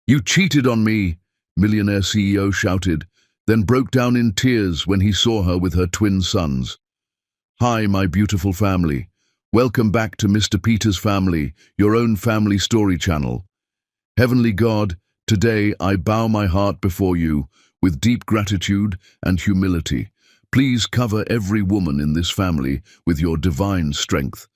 "You cheated on me," Millionaire CEO shouted, then broke down in tears when he saw her with her twin sons. "Hi, my beautiful family. Welcome back to Mr. Peter's Family, your own family story channel. Heavenly God, today I bow my heart before you with deep gratitude and humility. Please cover every woman in this family with your divine strength.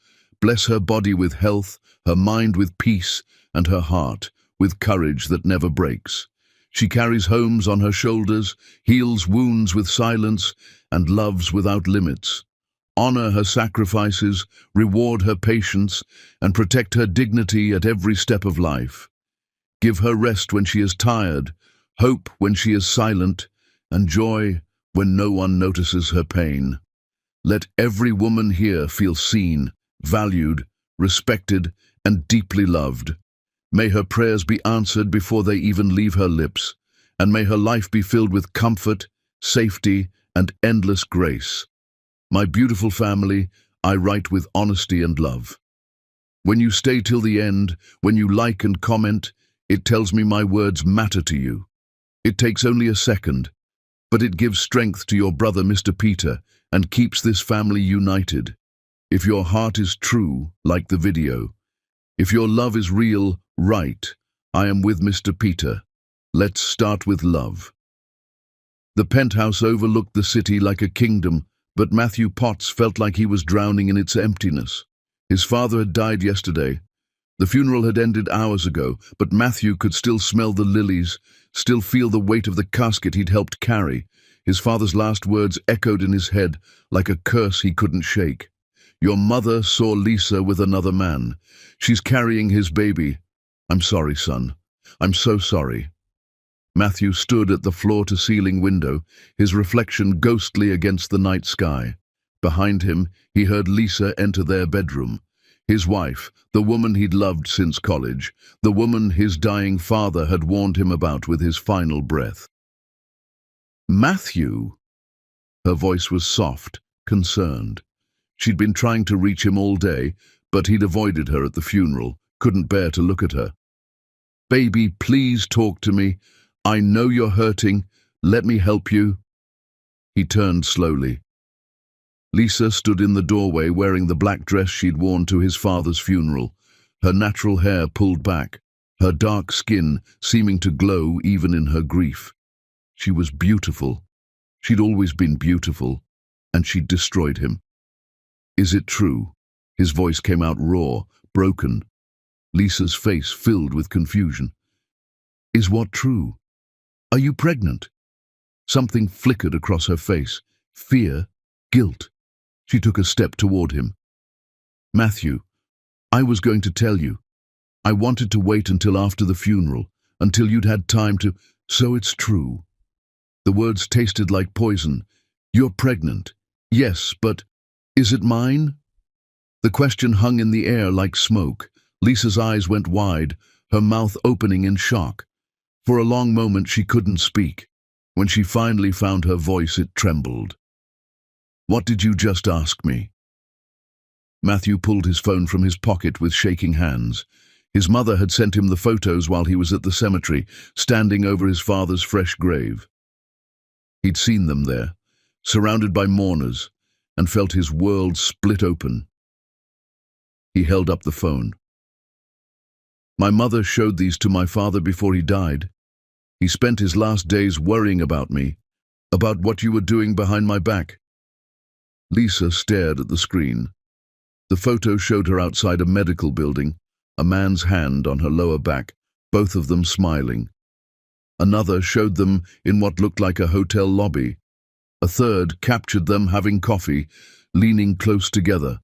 Bless her body with health, her mind with peace, and her heart with courage that never breaks. She carries homes on her shoulders, heals wounds with silence, and loves without limits. Honor her sacrifices, reward her patience, and protect her dignity at every step of life. Give her rest when she is tired, hope when she is silent, and joy when no one notices her pain. Let every woman here feel seen, valued, respected, and deeply loved. May her prayers be answered before they even leave her lips, and may her life be filled with comfort, safety, and endless grace. My beautiful family, I write with honesty and love. When you stay till the end, when you like and comment, it tells me my words matter to you. It takes only a second, but it gives strength to your brother Mr. Peter and keeps this family united. If your heart is true, like the video. If your love is real, right, I am with Mr. Peter. Let's start with love. The penthouse overlooked the city like a kingdom, but Matthew Potts felt like he was drowning in its emptiness. His father had died yesterday. The funeral had ended hours ago, but Matthew could still smell the lilies, still feel the weight of the casket he'd helped carry. His father's last words echoed in his head like a curse he couldn't shake. "Your mother saw Lisa with another man. She's carrying his baby. I'm sorry, son. I'm so sorry." Matthew stood at the floor-to-ceiling window, his reflection ghostly against the night sky. Behind him, he heard Lisa enter their bedroom. His wife, the woman he'd loved since college, the woman his dying father had warned him about with his final breath. "Matthew?" Her voice was soft, concerned. She'd been trying to reach him all day, but he'd avoided her at the funeral, couldn't bear to look at her. "Baby, please talk to me. I know you're hurting. Let me help you." He turned slowly. Lisa stood in the doorway wearing the black dress she'd worn to his father's funeral, her natural hair pulled back, her dark skin seeming to glow even in her grief. She was beautiful. She'd always been beautiful, and she'd destroyed him. "Is it true?" His voice came out raw, broken. Lisa's face filled with confusion. "Is what true? Are you pregnant?" Something flickered across her face. Fear, guilt. She took a step toward him. "Matthew, I was going to tell you. I wanted to wait until after the funeral, until you'd had time to... So it's true." The words tasted like poison. "You're pregnant. Yes, but... is it mine?" The question hung in the air like smoke. Lisa's eyes went wide, her mouth opening in shock. For a long moment she couldn't speak. When she finally found her voice, it trembled. "What did you just ask me?" Matthew pulled his phone from his pocket with shaking hands. His mother had sent him the photos while he was at the cemetery, standing over his father's fresh grave. He'd seen them there, surrounded by mourners, and felt his world split open. He held up the phone. "My mother showed these to my father before he died. He spent his last days worrying about me, about what you were doing behind my back." Lisa stared at the screen. The photo showed her outside a medical building, a man's hand on her lower back, both of them smiling. Another showed them in what looked like a hotel lobby. A third captured them having coffee, leaning close together.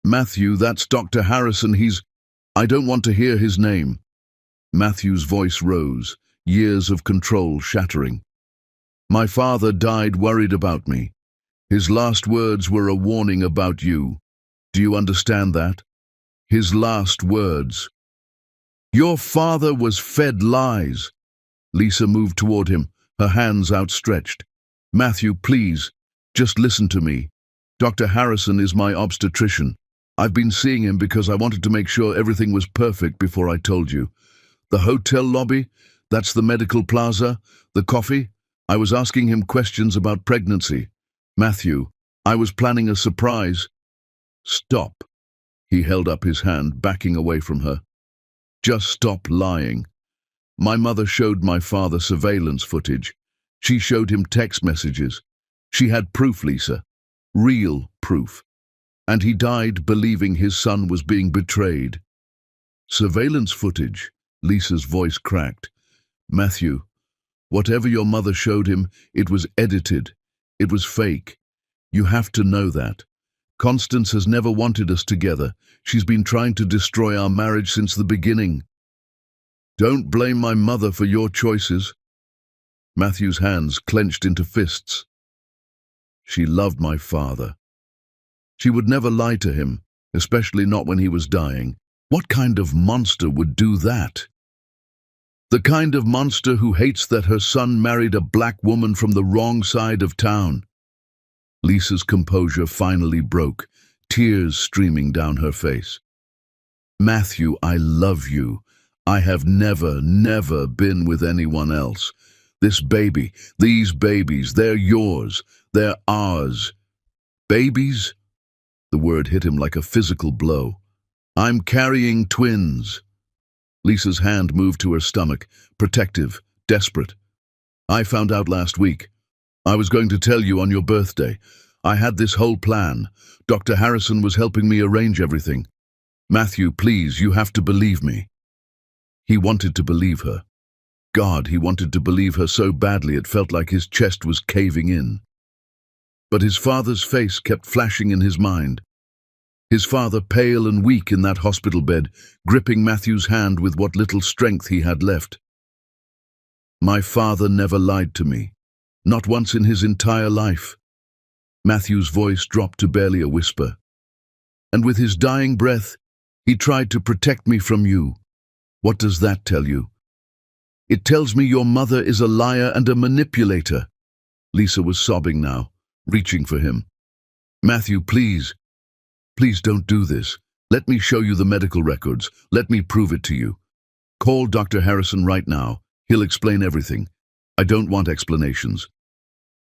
"Matthew, that's Dr. Harrison. I don't want to hear his name." Matthew's voice rose, years of control shattering. "My father died worried about me. His last words were a warning about you. Do you understand that? His last words." "Your father was fed lies." Lisa moved toward him, her hands outstretched. "Matthew, please, just listen to me. Dr. Harrison is my obstetrician. I've been seeing him because I wanted to make sure everything was perfect before I told you. The hotel lobby, That's the medical plaza? The coffee? I was asking him questions about pregnancy. Matthew, I was planning a surprise. Stop. He held up his hand, backing away from her. Just stop lying. My mother showed my father surveillance footage. She showed him text messages. She had proof, Lisa. Real proof. And he died believing his son was being betrayed. Surveillance footage? Lisa's voice cracked. Matthew, whatever your mother showed him, it was edited. It was fake. You have to know that. Constance has never wanted us together. She's been trying to destroy our marriage since the beginning. Don't blame my mother for your choices. Matthew's hands clenched into fists. She loved my father. She would never lie to him, especially not when he was dying. What kind of monster would do that? The kind of monster who hates that her son married a black woman from the wrong side of town. Lisa's composure finally broke, tears streaming down her face. Matthew, I love you. I have never been with anyone else. This baby, these babies, they're yours. They're ours. Babies? The word hit him like a physical blow. I'm carrying twins. Lisa's hand moved to her stomach, protective, desperate. I found out last week. I was going to tell you on your birthday. I had this whole plan. Dr. Harrison was helping me arrange everything. Matthew, please, you have to believe me. He wanted to believe her. God, he wanted to believe her so badly it felt like his chest was caving in. But his father's face kept flashing in his mind. His father, pale and weak in that hospital bed, gripping Matthew's hand with what little strength he had left. My father never lied to me. Not once in his entire life. Matthew's voice dropped to barely a whisper. And with his dying breath, he tried to protect me from you. What does that tell you? It tells me your mother is a liar and a manipulator. Lisa was sobbing now, reaching for him. Matthew, please. Please don't do this. Let me show you the medical records. Let me prove it to you. Call Dr. Harrison right now. He'll explain everything. I don't want explanations.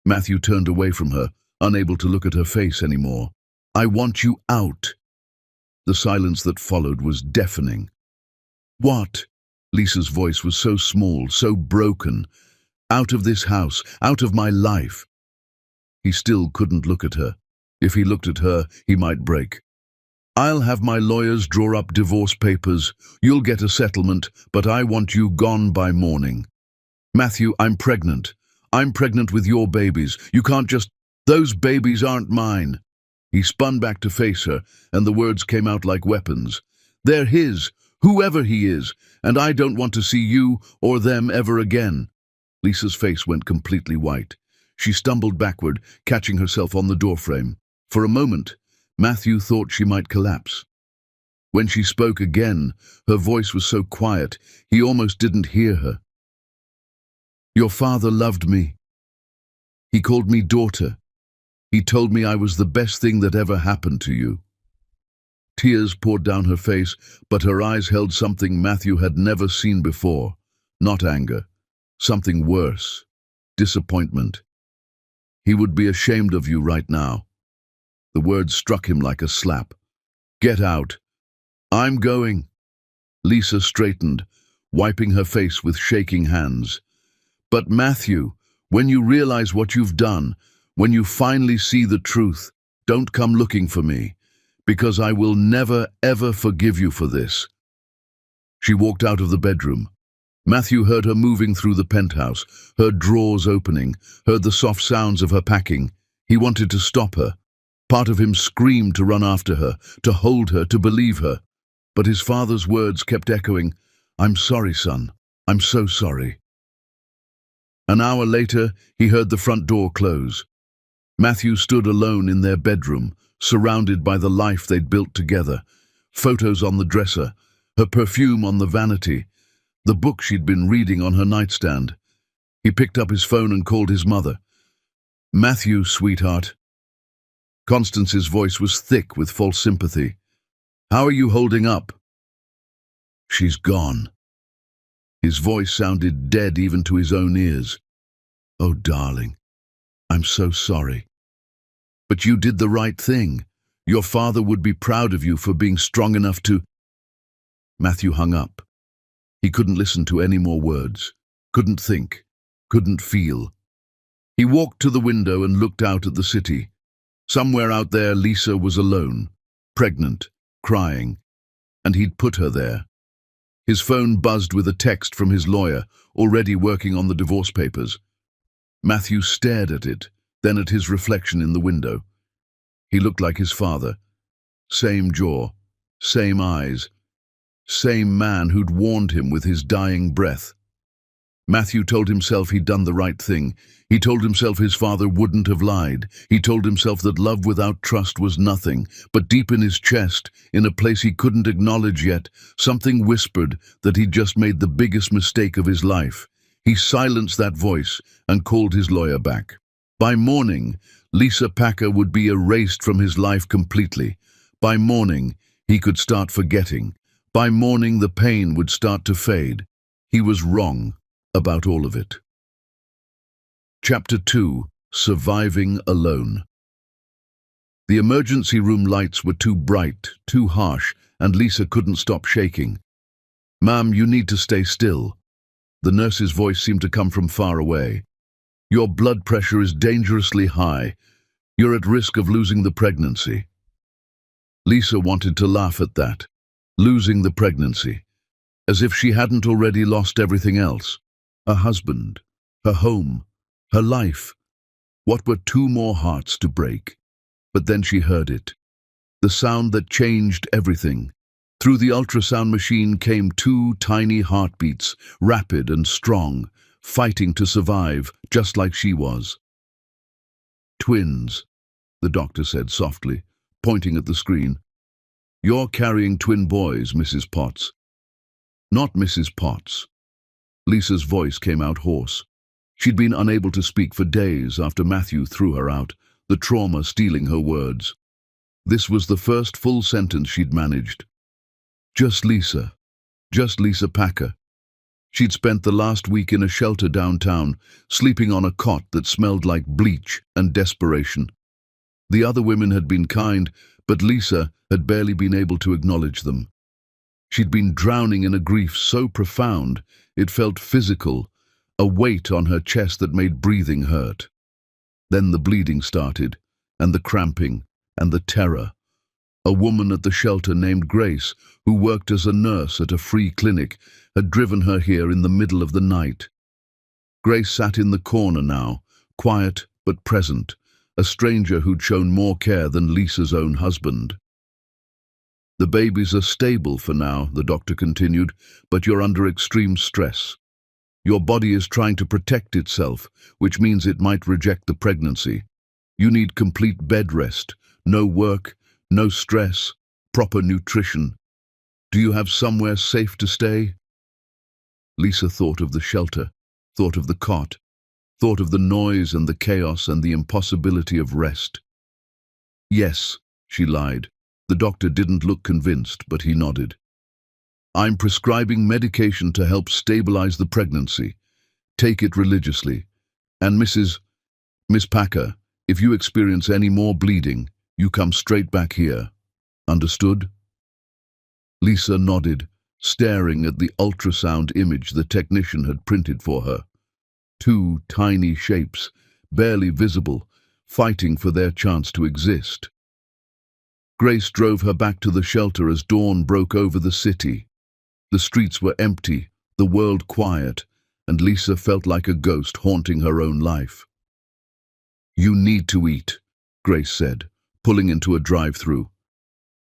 Matthew turned away from her, unable to look at her face anymore. I want you out. The silence that followed was deafening. What? Lisa's voice was so small, so broken. Out of this house, out of my life. He still couldn't look at her. If he looked at her, he might break. I'll have my lawyers draw up divorce papers. You'll get a settlement, but I want you gone by morning. Matthew, I'm pregnant. I'm pregnant with your babies. You can't just... Those babies aren't mine. He spun back to face her, and the words came out like weapons. They're his, whoever he is, and I don't want to see you or them ever again. Lisa's face went completely white. She stumbled backward, catching herself on the doorframe. For a moment, Matthew thought she might collapse. When she spoke again, her voice was so quiet, he almost didn't hear her. Your father loved me. He called me daughter. He told me I was the best thing that ever happened to you. Tears poured down her face, but her eyes held something Matthew had never seen before. Not anger. Something worse. Disappointment. He would be ashamed of you right now. The words struck him like a slap. Get out. I'm going. Lisa straightened, wiping her face with shaking hands. But Matthew, when you realize what you've done, when you finally see the truth, don't come looking for me, because I will never, ever forgive you for this. She walked out of the bedroom. Matthew heard her moving through the penthouse, heard drawers opening, heard the soft sounds of her packing. He wanted to stop her. Part of him screamed to run after her, to hold her, to believe her. But his father's words kept echoing, I'm sorry, son. I'm so sorry. An hour later, he heard the front door close. Matthew stood alone in their bedroom, surrounded by the life they'd built together. Photos on the dresser, her perfume on the vanity, the book she'd been reading on her nightstand. He picked up his phone and called his mother. Matthew, sweetheart. Constance's voice was thick with false sympathy. How are you holding up? She's gone. His voice sounded dead even to his own ears. "Oh, darling, I'm so sorry. But you did the right thing. Your father would be proud of you for being strong enough to—" Matthew hung up. He couldn't listen to any more words, couldn't think, couldn't feel. He walked to the window and looked out at the city. Somewhere out there, Lisa was alone, pregnant, crying, and he'd put her there. His phone buzzed with a text from his lawyer, already working on the divorce papers. Matthew stared at it, then at his reflection in the window. He looked like his father. Same jaw, same eyes, same man who'd warned him with his dying breath. Matthew told himself he'd done the right thing. He told himself his father wouldn't have lied. He told himself that love without trust was nothing. But deep in his chest, in a place he couldn't acknowledge yet, something whispered that he'd just made the biggest mistake of his life. He silenced that voice and called his lawyer back. By morning, Lisa Packer would be erased from his life completely. By morning, he could start forgetting. By morning, the pain would start to fade. He was wrong about all of it. Chapter 2: Surviving Alone. The emergency room lights were too bright, too harsh, and Lisa couldn't stop shaking. "Ma'am, you need to stay still." The nurse's voice seemed to come from far away. "Your blood pressure is dangerously high. You're at risk of losing the pregnancy." Lisa wanted to laugh at that. Losing the pregnancy. As if she hadn't already lost everything else. Her husband, her home, her life. What were two more hearts to break? But then she heard it. The sound that changed everything. Through the ultrasound machine came two tiny heartbeats, rapid and strong, fighting to survive, just like she was. "Twins," the doctor said softly, pointing at the screen. "You're carrying twin boys, Mrs. Potts." "Not Mrs. Potts." Lisa's voice came out hoarse. She'd been unable to speak for days after Matthew threw her out, the trauma stealing her words. This was the first full sentence she'd managed. Just Lisa Packer. She'd spent the last week in a shelter downtown, sleeping on a cot that smelled like bleach and desperation. The other women had been kind, but Lisa had barely been able to acknowledge them. She'd been drowning in a grief so profound, it felt physical, a weight on her chest that made breathing hurt. Then the bleeding started, and the cramping, and the terror. A woman at the shelter named Grace, who worked as a nurse at a free clinic, had driven her here in the middle of the night. Grace sat in the corner now, quiet but present, a stranger who'd shown more care than Lisa's own husband. "The babies are stable for now," the doctor continued, "but you're under extreme stress. Your body is trying to protect itself, which means it might reject the pregnancy. You need complete bed rest, no work, no stress, proper nutrition. Do you have somewhere safe to stay?" Lisa thought of the shelter, thought of the cot, thought of the noise and the chaos and the impossibility of rest. "Yes," she lied. The doctor didn't look convinced, but he nodded. "I'm prescribing medication to help stabilize the pregnancy. Take it religiously. And Miss Packer, if you experience any more bleeding, you come straight back here. Understood?" Lisa nodded, staring at the ultrasound image the technician had printed for her. Two tiny shapes, barely visible, fighting for their chance to exist. Grace drove her back to the shelter as dawn broke over the city. The streets were empty, the world quiet, and Lisa felt like a ghost haunting her own life. "You need to eat," Grace said, pulling into a drive-through.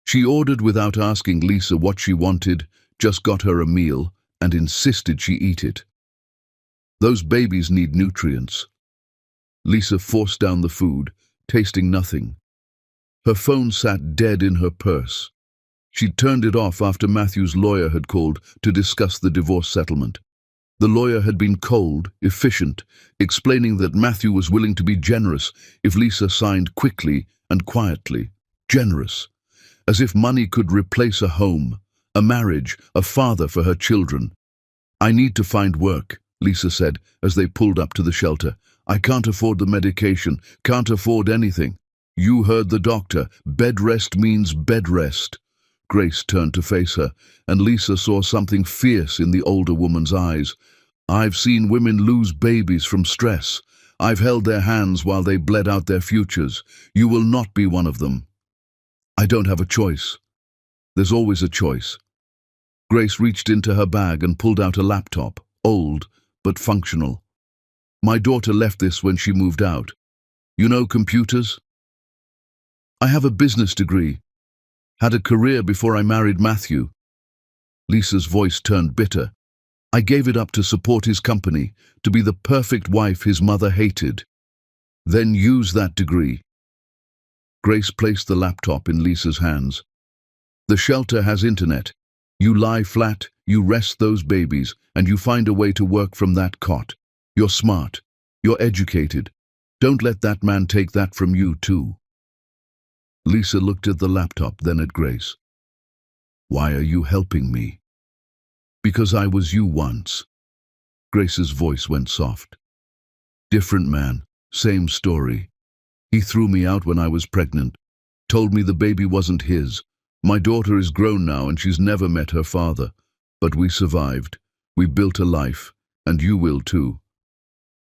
She ordered without asking Lisa what she wanted, just got her a meal, and insisted she eat it. "Those babies need nutrients." Lisa forced down the food, tasting nothing. Her phone sat dead in her purse. She'd turned it off after Matthew's lawyer had called to discuss the divorce settlement. The lawyer had been cold, efficient, explaining that Matthew was willing to be generous if Lisa signed quickly and quietly. Generous. As if money could replace a home, a marriage, a father for her children. I need to find work, Lisa said as they pulled up to the shelter. I can't afford the medication, can't afford anything. You heard the doctor. Bed rest means bed rest. Grace turned to face her, and Lisa saw something fierce in the older woman's eyes. I've seen women lose babies from stress. I've held their hands while they bled out their futures. You will not be one of them. I don't have a choice. There's always a choice. Grace reached into her bag and pulled out a laptop, old but functional. My daughter left this when she moved out. You know computers? I have a business degree. Had a career before I married Matthew. Lisa's voice turned bitter. I gave it up to support his company, to be the perfect wife his mother hated. Then use that degree. Grace placed the laptop in Lisa's hands. The shelter has internet. You lie flat, you rest those babies, and you find a way to work from that cot. You're smart. You're educated. Don't let that man take that from you, too. Lisa looked at the laptop, then at Grace. Why are you helping me? Because I was you once. Grace's voice went soft. Different man, same story. He threw me out when I was pregnant, told me the baby wasn't his. My daughter is grown now and she's never met her father. But we survived. We built a life, and you will too.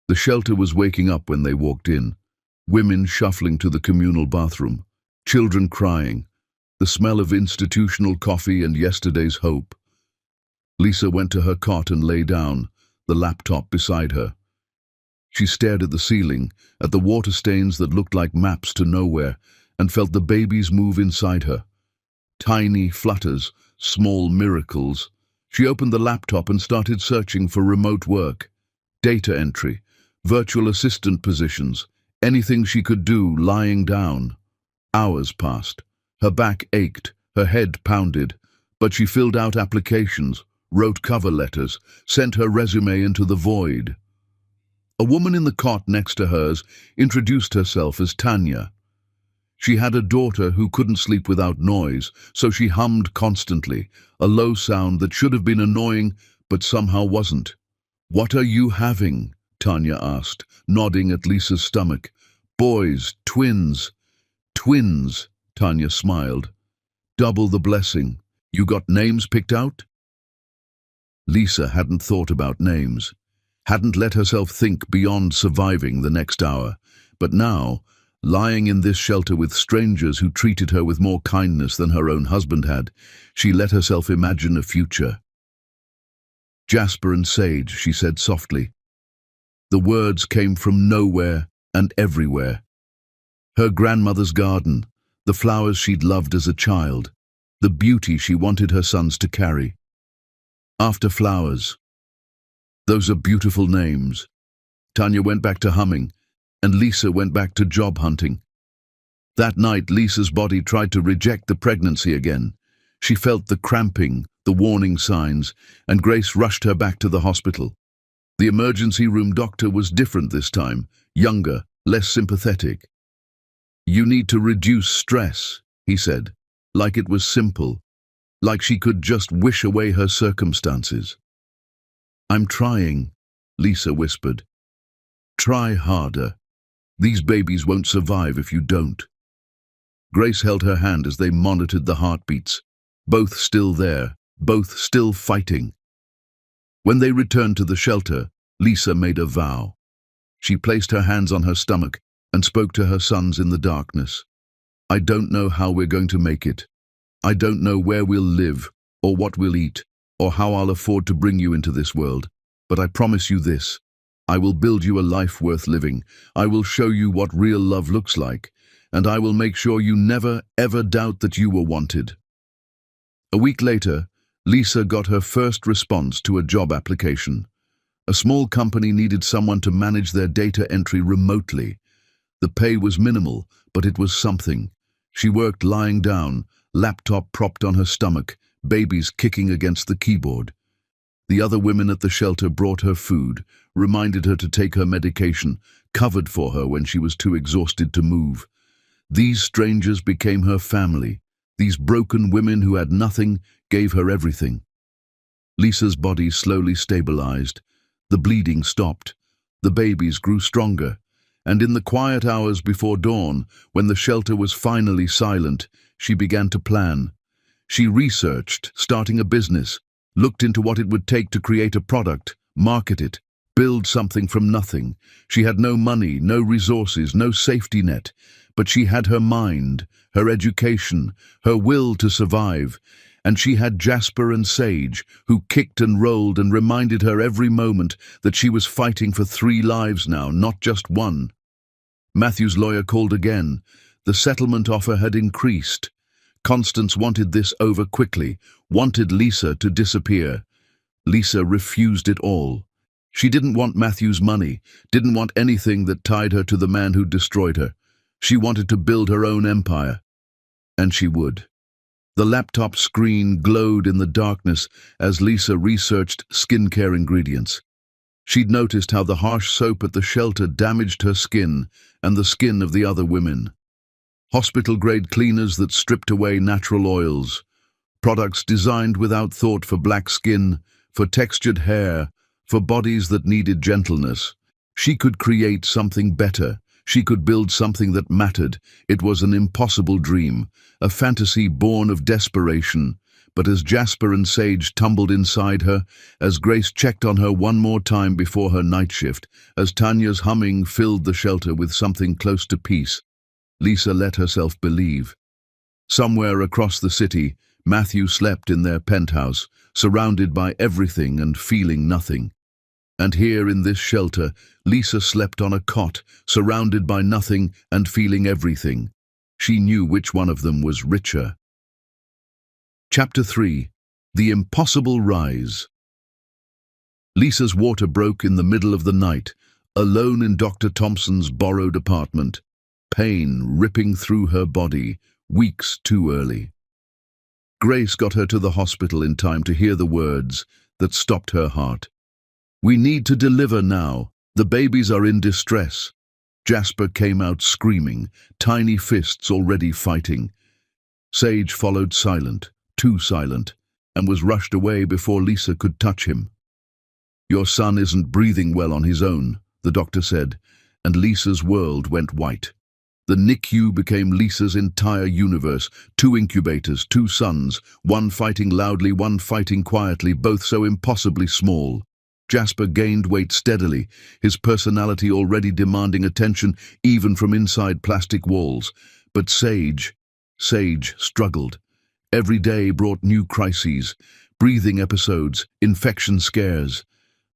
The shelter was waking up when they walked in. Women shuffling to the communal bathroom. Children crying. The smell of institutional coffee and yesterday's hope. Lisa went to her cot and lay down, the laptop beside her. She stared at the ceiling, at the water stains that looked like maps to nowhere, and felt the babies move inside her. Tiny flutters, small miracles. She opened the laptop and started searching for remote work, data entry, virtual assistant positions, anything she could do lying down. Hours passed. Her back ached, her head pounded, but she filled out applications, wrote cover letters, sent her resume into the void. A woman in the cot next to hers introduced herself as Tanya. She had a daughter who couldn't sleep without noise, so she hummed constantly, a low sound that should have been annoying, but somehow wasn't. "What are you having?" Tanya asked, nodding at Lisa's stomach. "Boys, twins." "Twins," Tanya smiled. "Double the blessing. You got names picked out?" Lisa hadn't thought about names, hadn't let herself think beyond surviving the next hour, but now, lying in this shelter with strangers who treated her with more kindness than her own husband had, she let herself imagine a future. "Jasper and Sage," she said softly. The words came from nowhere and everywhere. Her grandmother's garden, the flowers she'd loved as a child, the beauty she wanted her sons to carry. After flowers. Those are beautiful names. Tanya went back to humming, and Lisa went back to job hunting. That night, Lisa's body tried to reject the pregnancy again. She felt the cramping, the warning signs, and Grace rushed her back to the hospital. The emergency room doctor was different this time, younger, less sympathetic. "You need to reduce stress," he said, like it was simple, like she could just wish away her circumstances. "I'm trying," Lisa whispered. "Try harder. These babies won't survive if you don't." Grace held her hand as they monitored the heartbeats, both still there, both still fighting. When they returned to the shelter, Lisa made a vow. She placed her hands on her stomach and spoke to her sons in the darkness. "I don't know how we're going to make it. I don't know where we'll live, or what we'll eat, or how I'll afford to bring you into this world. But I promise you this. I will build you a life worth living. I will show you what real love looks like, and I will make sure you never, ever doubt that you were wanted." A week later, Lisa got her first response to a job application. A small company needed someone to manage their data entry remotely. The pay was minimal, but it was something. She worked lying down, laptop propped on her stomach, babies kicking against the keyboard. The other women at the shelter brought her food, reminded her to take her medication, covered for her when she was too exhausted to move. These strangers became her family. These broken women who had nothing gave her everything. Lisa's body slowly stabilized. The bleeding stopped. The babies grew stronger. And in the quiet hours before dawn, when the shelter was finally silent, she began to plan. She researched, starting a business, looked into what it would take to create a product, market it, build something from nothing. She had no money, no resources, no safety net, but she had her mind, her education, her will to survive, and she had Jasper and Sage, who kicked and rolled and reminded her every moment that she was fighting for 3 lives now, not just one. Matthew's lawyer called again. The settlement offer had increased. Constance wanted this over quickly, wanted Lisa to disappear. Lisa refused it all. She didn't want Matthew's money, didn't want anything that tied her to the man who destroyed her. She wanted to build her own empire. And she would. The laptop screen glowed in the darkness as Lisa researched skincare ingredients. She'd noticed how the harsh soap at the shelter damaged her skin and the skin of the other women. Hospital-grade cleaners that stripped away natural oils. Products designed without thought for black skin, for textured hair, for bodies that needed gentleness. She could create something better. She could build something that mattered. It was an impossible dream, a fantasy born of desperation. But as Jasper and Sage tumbled inside her, as Grace checked on her one more time before her night shift, as Tanya's humming filled the shelter with something close to peace, Lisa let herself believe. Somewhere across the city, Matthew slept in their penthouse, surrounded by everything and feeling nothing. And here in this shelter, Lisa slept on a cot, surrounded by nothing and feeling everything. She knew which one of them was richer. Chapter 3. The Impossible Rise. Lisa's water broke in the middle of the night, alone in Dr. Thompson's borrowed apartment. Pain ripping through her body, weeks too early. Grace got her to the hospital in time to hear the words that stopped her heart. "We need to deliver now. The babies are in distress." Jasper came out screaming, tiny fists already fighting. Sage followed silent, too silent, and was rushed away before Lisa could touch him. "Your son isn't breathing well on his own," the doctor said, and Lisa's world went white. The NICU became Lisa's entire universe, 2 incubators, 2 sons, one fighting loudly, one fighting quietly, both so impossibly small. Jasper gained weight steadily, his personality already demanding attention even from inside plastic walls. But Sage struggled. Every day brought new crises, breathing episodes, infection scares,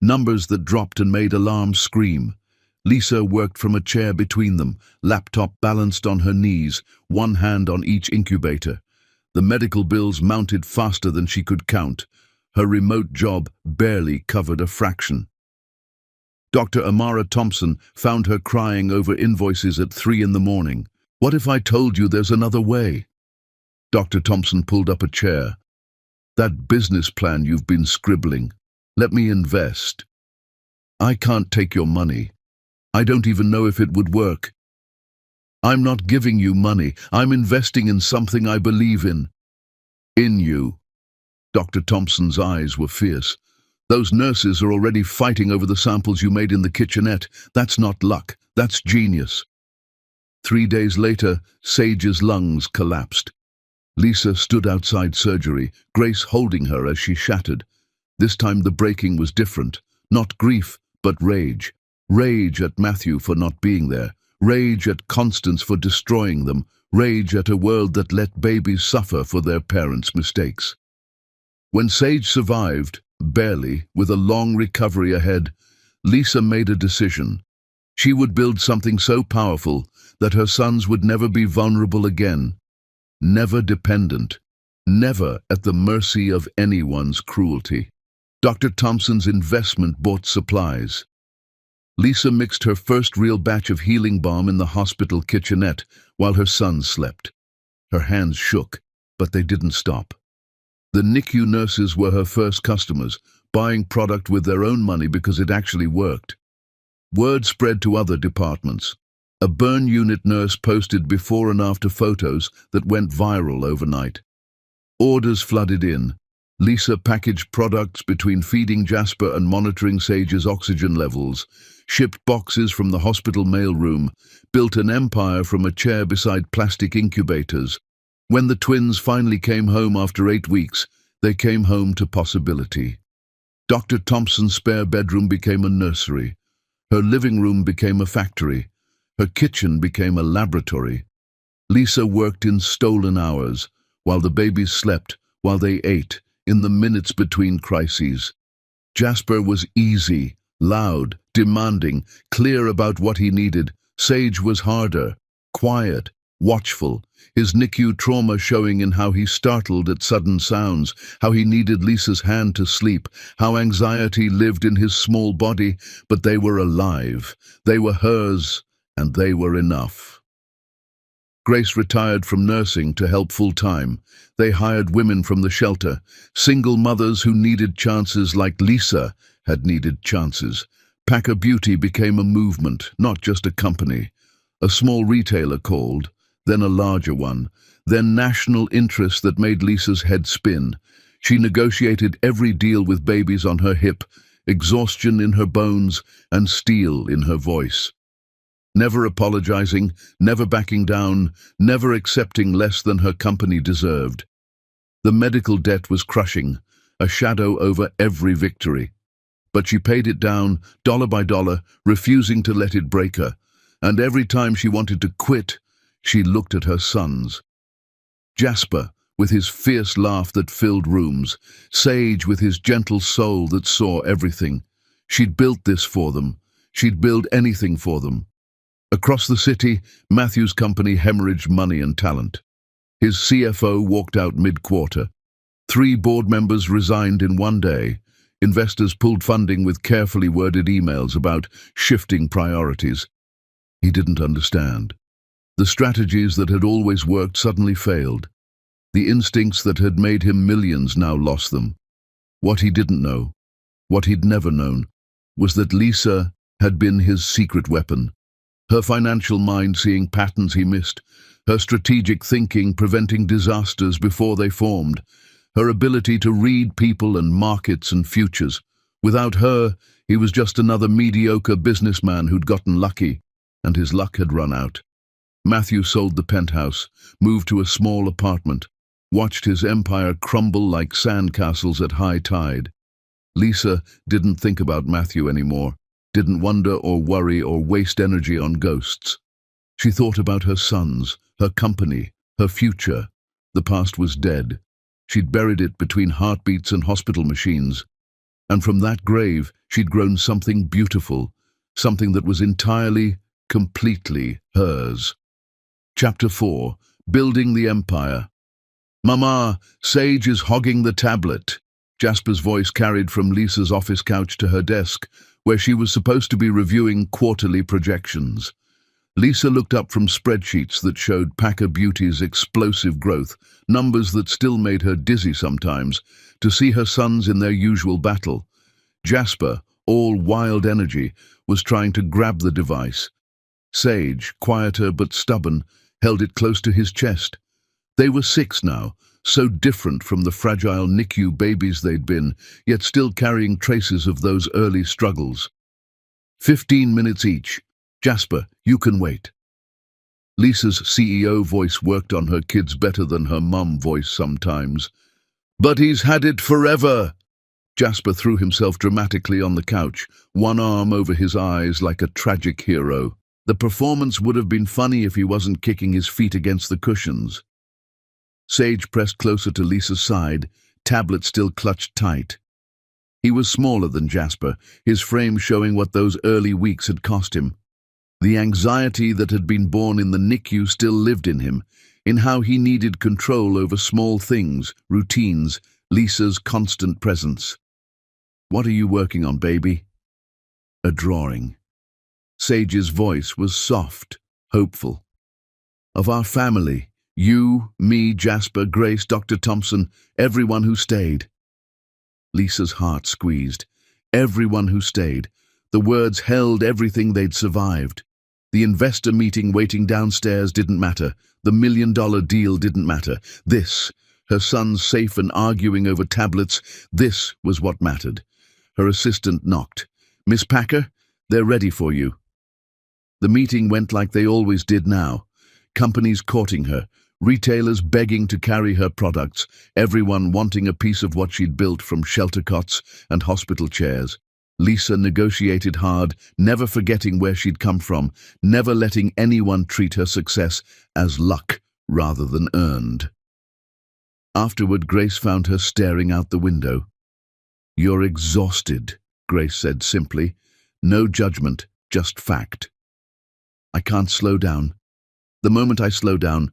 numbers that dropped and made alarms scream. Lisa worked from a chair between them, laptop balanced on her knees, one hand on each incubator. The medical bills mounted faster than she could count. Her remote job barely covered a fraction. Dr. Amara Thompson found her crying over invoices at 3 in the morning. "What if I told you there's another way?" Dr. Thompson pulled up a chair. "That business plan you've been scribbling. Let me invest." "I can't take your money. I don't even know if it would work." "I'm not giving you money. I'm investing in something I believe in." "In you." Dr. Thompson's eyes were fierce. "Those nurses are already fighting over the samples you made in the kitchenette. That's not luck. That's genius." 3 days later, Sage's lungs collapsed. Lisa stood outside surgery, Grace holding her as she shattered. This time the breaking was different. Not grief, but rage. Rage at Matthew for not being there. Rage at Constance for destroying them. Rage at a world that let babies suffer for their parents' mistakes. When Sage survived, barely, with a long recovery ahead, Lisa made a decision. She would build something so powerful that her sons would never be vulnerable again. Never dependent. Never at the mercy of anyone's cruelty. Dr. Thompson's investment bought supplies. Lisa mixed her first real batch of healing balm in the hospital kitchenette while her sons slept. Her hands shook, but they didn't stop. The NICU nurses were her first customers, buying product with their own money because it actually worked. Word spread to other departments. A burn unit nurse posted before and after photos that went viral overnight. Orders flooded in. Lisa packaged products between feeding Jasper and monitoring Sage's oxygen levels, shipped boxes from the hospital mailroom, built an empire from a chair beside plastic incubators. When the twins finally came home after 8 weeks, they came home to possibility. Dr. Thompson's spare bedroom became a nursery. Her living room became a factory. Her kitchen became a laboratory. Lisa worked in stolen hours, while the babies slept, while they ate, in the minutes between crises. Jasper was easy, loud, demanding, clear about what he needed. Sage was harder, quiet, watchful, his NICU trauma showing in how he startled at sudden sounds, how he needed Lisa's hand to sleep, how anxiety lived in his small body, but they were alive. They were hers, and they were enough. Grace retired from nursing to help full-time. They hired women from the shelter, single mothers who needed chances like Lisa had needed chances. Packer Beauty became a movement, not just a company. A small retailer called, then a larger one, then national interest that made Lisa's head spin. She negotiated every deal with babies on her hip, exhaustion in her bones, and steel in her voice. Never apologizing, never backing down, never accepting less than her company deserved. The medical debt was crushing, a shadow over every victory. But she paid it down, dollar by dollar, refusing to let it break her. And every time she wanted to quit, she looked at her sons. Jasper, with his fierce laugh that filled rooms, Sage with his gentle soul that saw everything. She'd built this for them. She'd build anything for them. Across the city, Matthew's company hemorrhaged money and talent. His CFO walked out mid-quarter. 3 board members resigned in one day. Investors pulled funding with carefully worded emails about shifting priorities. He didn't understand. The strategies that had always worked suddenly failed. The instincts that had made him millions now lost them. What he didn't know, what he'd never known, was that Lisa had been his secret weapon. Her financial mind seeing patterns he missed, her strategic thinking preventing disasters before they formed, her ability to read people and markets and futures. Without her, he was just another mediocre businessman who'd gotten lucky, and his luck had run out. Matthew sold the penthouse, moved to a small apartment, watched his empire crumble like sandcastles at high tide. Lisa didn't think about Matthew anymore, didn't wonder or worry or waste energy on ghosts. She thought about her sons, her company, her future. The past was dead. She'd buried it between heartbeats and hospital machines. And from that grave, she'd grown something beautiful, something that was entirely, completely hers. Chapter 4. Building the Empire. "Mama, Sage is hogging the tablet." Jasper's voice carried from Lisa's office couch to her desk, where she was supposed to be reviewing quarterly projections. Lisa looked up from spreadsheets that showed Packer Beauty's explosive growth, numbers that still made her dizzy sometimes, to see her sons in their usual battle. Jasper, all wild energy, was trying to grab the device. Sage, quieter but stubborn, held it close to his chest. They were 6 now, so different from the fragile NICU babies they'd been, yet still carrying traces of those early struggles. 15 minutes each. "Jasper, you can wait." Lisa's CEO voice worked on her kids better than her mum voice sometimes. "But he's had it forever." Jasper threw himself dramatically on the couch, one arm over his eyes like a tragic hero. The performance would have been funny if he wasn't kicking his feet against the cushions. Sage pressed closer to Lisa's side, tablet still clutched tight. He was smaller than Jasper, his frame showing what those early weeks had cost him. The anxiety that had been born in the NICU still lived in him, in how he needed control over small things, routines, Lisa's constant presence. "What are you working on, baby?" A drawing. Sage's voice was soft, hopeful. "Of our family. You, me, Jasper, Grace, Dr. Thompson, everyone who stayed." Lisa's heart squeezed. Everyone who stayed. The words held everything they'd survived. The investor meeting waiting downstairs didn't matter. The $1 million deal didn't matter. This, her sons safe and arguing over tablets. This was what mattered. Her assistant knocked. "Miss Packer, they're ready for you." The meeting went like they always did now. Companies courting her, retailers begging to carry her products, everyone wanting a piece of what she'd built from shelter cots and hospital chairs. Lisa negotiated hard, never forgetting where she'd come from, never letting anyone treat her success as luck rather than earned. Afterward, Grace found her staring out the window. "You're exhausted," Grace said simply. No judgment, just fact. "I can't slow down. The moment I slow down..."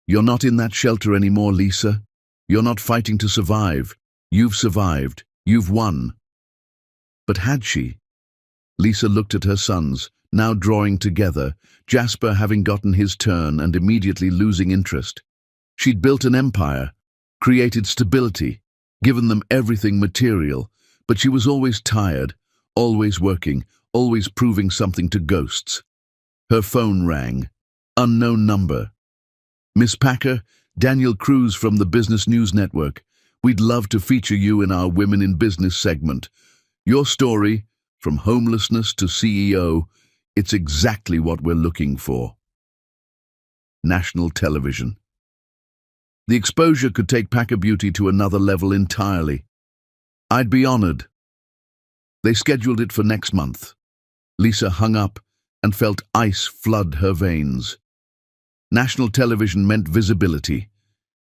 "You're not in that shelter anymore, Lisa. You're not fighting to survive. You've survived. You've won." But had she? Lisa looked at her sons, now drawing together, Jasper having gotten his turn and immediately losing interest. She'd built an empire, created stability, given them everything material, but she was always tired, always working, always proving something to ghosts. Her phone rang. Unknown number. "Miss Packer, Daniel Cruz from the Business News Network. We'd love to feature you in our Women in Business segment. Your story, from homelessness to CEO, it's exactly what we're looking for." National television. The exposure could take Packer Beauty to another level entirely. "I'd be honored." They scheduled it for next month. Lisa hung up and felt ice flood her veins. National television meant visibility.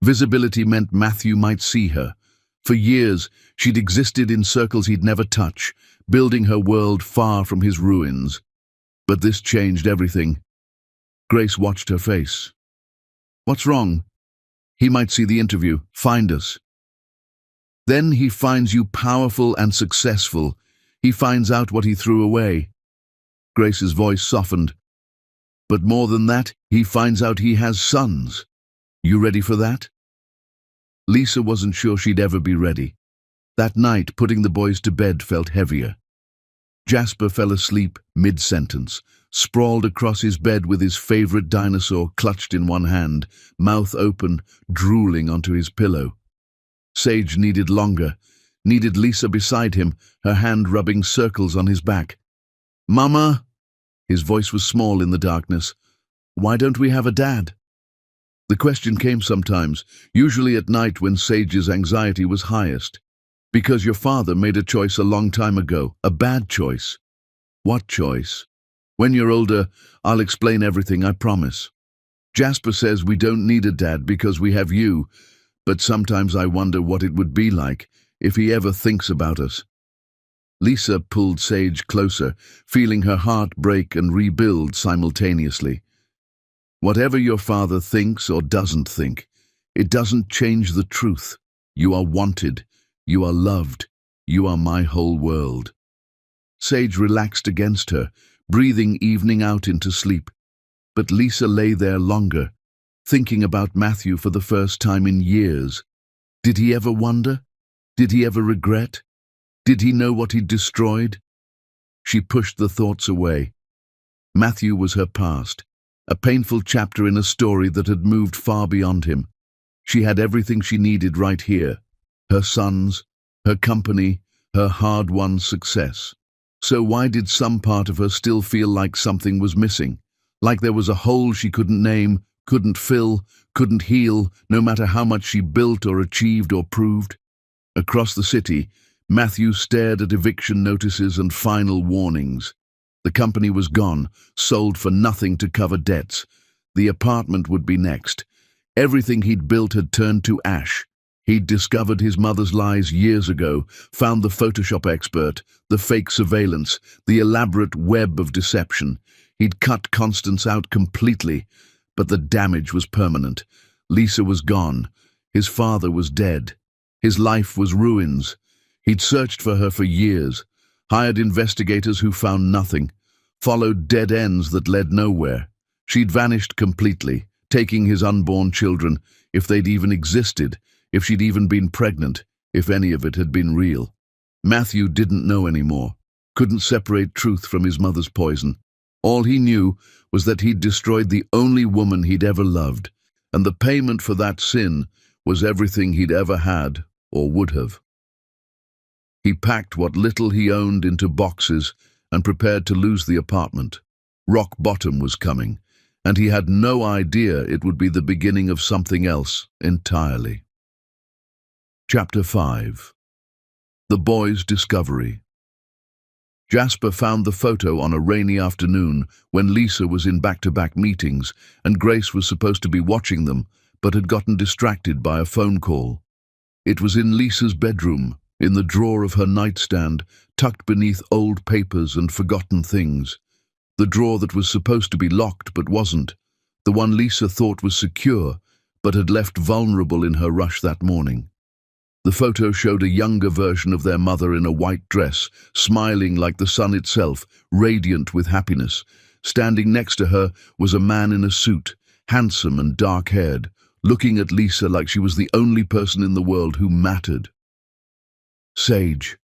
Visibility meant Matthew might see her. For years, she'd existed in circles he'd never touch, building her world far from his ruins. But this changed everything. Grace watched her face. "What's wrong?" "He might see the interview. Find us." "Then he finds you powerful and successful. He finds out what he threw away." Grace's voice softened. "But more than that, he finds out he has sons. You ready for that?" Lisa wasn't sure she'd ever be ready. That night, putting the boys to bed felt heavier. Jasper fell asleep mid-sentence, sprawled across his bed with his favorite dinosaur clutched in one hand, mouth open, drooling onto his pillow. Sage needed longer, needed Lisa beside him, her hand rubbing circles on his back. "Mama?" His voice was small in the darkness. "Why don't we have a dad?" The question came sometimes, usually at night when Sage's anxiety was highest. "Because your father made a choice a long time ago, a bad choice." "What choice?" "When you're older, I'll explain everything, I promise." "Jasper says we don't need a dad because we have you, but sometimes I wonder what it would be like if he ever thinks about us." Lisa pulled Sage closer, feeling her heart break and rebuild simultaneously. "Whatever your father thinks or doesn't think, it doesn't change the truth. You are wanted. You are loved. You are my whole world." Sage relaxed against her, breathing evening out into sleep. But Lisa lay there longer, thinking about Matthew for the first time in years. Did he ever wonder? Did he ever regret? Did he know what he'd destroyed? She pushed the thoughts away. Matthew was her past, a painful chapter in a story that had moved far beyond him. She had everything she needed right here. Her sons, her company, her hard-won success. So why did some part of her still feel like something was missing? Like there was a hole she couldn't name, couldn't fill, couldn't heal, no matter how much she built or achieved or proved? Across the city, Matthew stared at eviction notices and final warnings. The company was gone, sold for nothing to cover debts. The apartment would be next. Everything he'd built had turned to ash. He'd discovered his mother's lies years ago, found the Photoshop expert, the fake surveillance, the elaborate web of deception. He'd cut Constance out completely, but the damage was permanent. Lisa was gone. His father was dead. His life was ruins. He'd searched for her for years, hired investigators who found nothing, followed dead ends that led nowhere. She'd vanished completely, taking his unborn children, if they'd even existed, if she'd even been pregnant, if any of it had been real. Matthew didn't know anymore, couldn't separate truth from his mother's poison. All he knew was that he'd destroyed the only woman he'd ever loved, and the payment for that sin was everything he'd ever had or would have. He packed what little he owned into boxes and prepared to lose the apartment. Rock bottom was coming, and he had no idea it would be the beginning of something else entirely. Chapter 5. The Boy's Discovery. Jasper found the photo on a rainy afternoon when Lisa was in back-to-back meetings and Grace was supposed to be watching them but had gotten distracted by a phone call. It was in Lisa's bedroom, in the drawer of her nightstand, tucked beneath old papers and forgotten things. The drawer that was supposed to be locked but wasn't, the one Lisa thought was secure but had left vulnerable in her rush that morning. The photo showed a younger version of their mother in a white dress, smiling like the sun itself, radiant with happiness. Standing next to her was a man in a suit, handsome and dark-haired, looking at Lisa like she was the only person in the world who mattered. "Sage,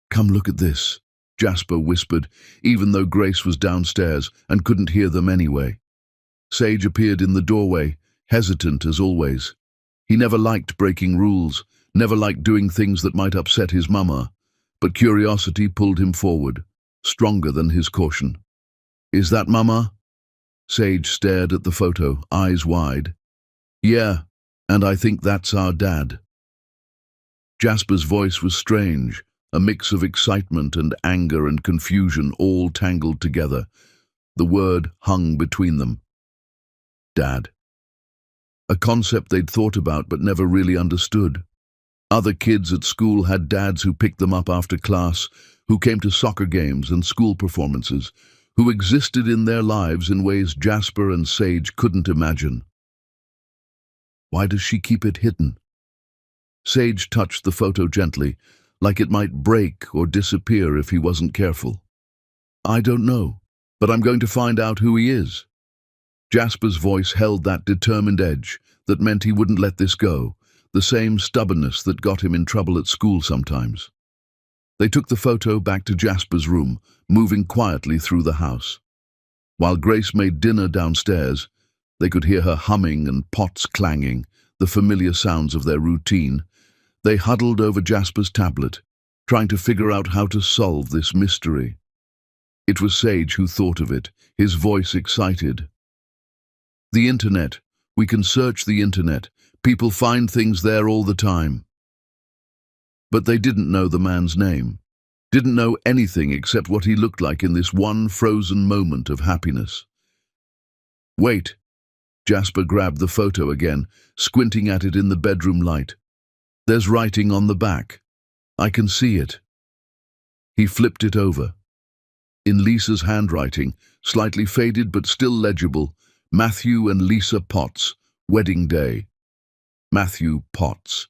come look at this," Jasper whispered, even though Grace was downstairs and couldn't hear them anyway. Sage appeared in the doorway, hesitant as always. He never liked breaking rules, never liked doing things that might upset his mama, but curiosity pulled him forward, stronger than his caution. "Is that Mama?" Sage stared at the photo, eyes wide. "Yeah, and I think that's our dad." Jasper's voice was strange, a mix of excitement and anger and confusion all tangled together. The word hung between them. Dad. A concept they'd thought about but never really understood. Other kids at school had dads who picked them up after class, who came to soccer games and school performances, who existed in their lives in ways Jasper and Sage couldn't imagine. Why does she keep it hidden? Sage touched the photo gently, like it might break or disappear if he wasn't careful. "I don't know, but I'm going to find out who he is." Jasper's voice held that determined edge that meant he wouldn't let this go, the same stubbornness that got him in trouble at school sometimes. They took the photo back to Jasper's room, moving quietly through the house. While Grace made dinner downstairs, they could hear her humming and pots clanging, the familiar sounds of their routine. They huddled over Jasper's tablet, trying to figure out how to solve this mystery. It was Sage who thought of it, his voice excited. "The internet. We can search the internet. People find things there all the time." But they didn't know the man's name, didn't know anything except what he looked like in this one frozen moment of happiness. "Wait." Jasper grabbed the photo again, squinting at it in the bedroom light. "There's writing on the back. I can see it." He flipped it over. In Lisa's handwriting, slightly faded but still legible, Matthew and Lisa Potts, wedding day. Matthew Potts.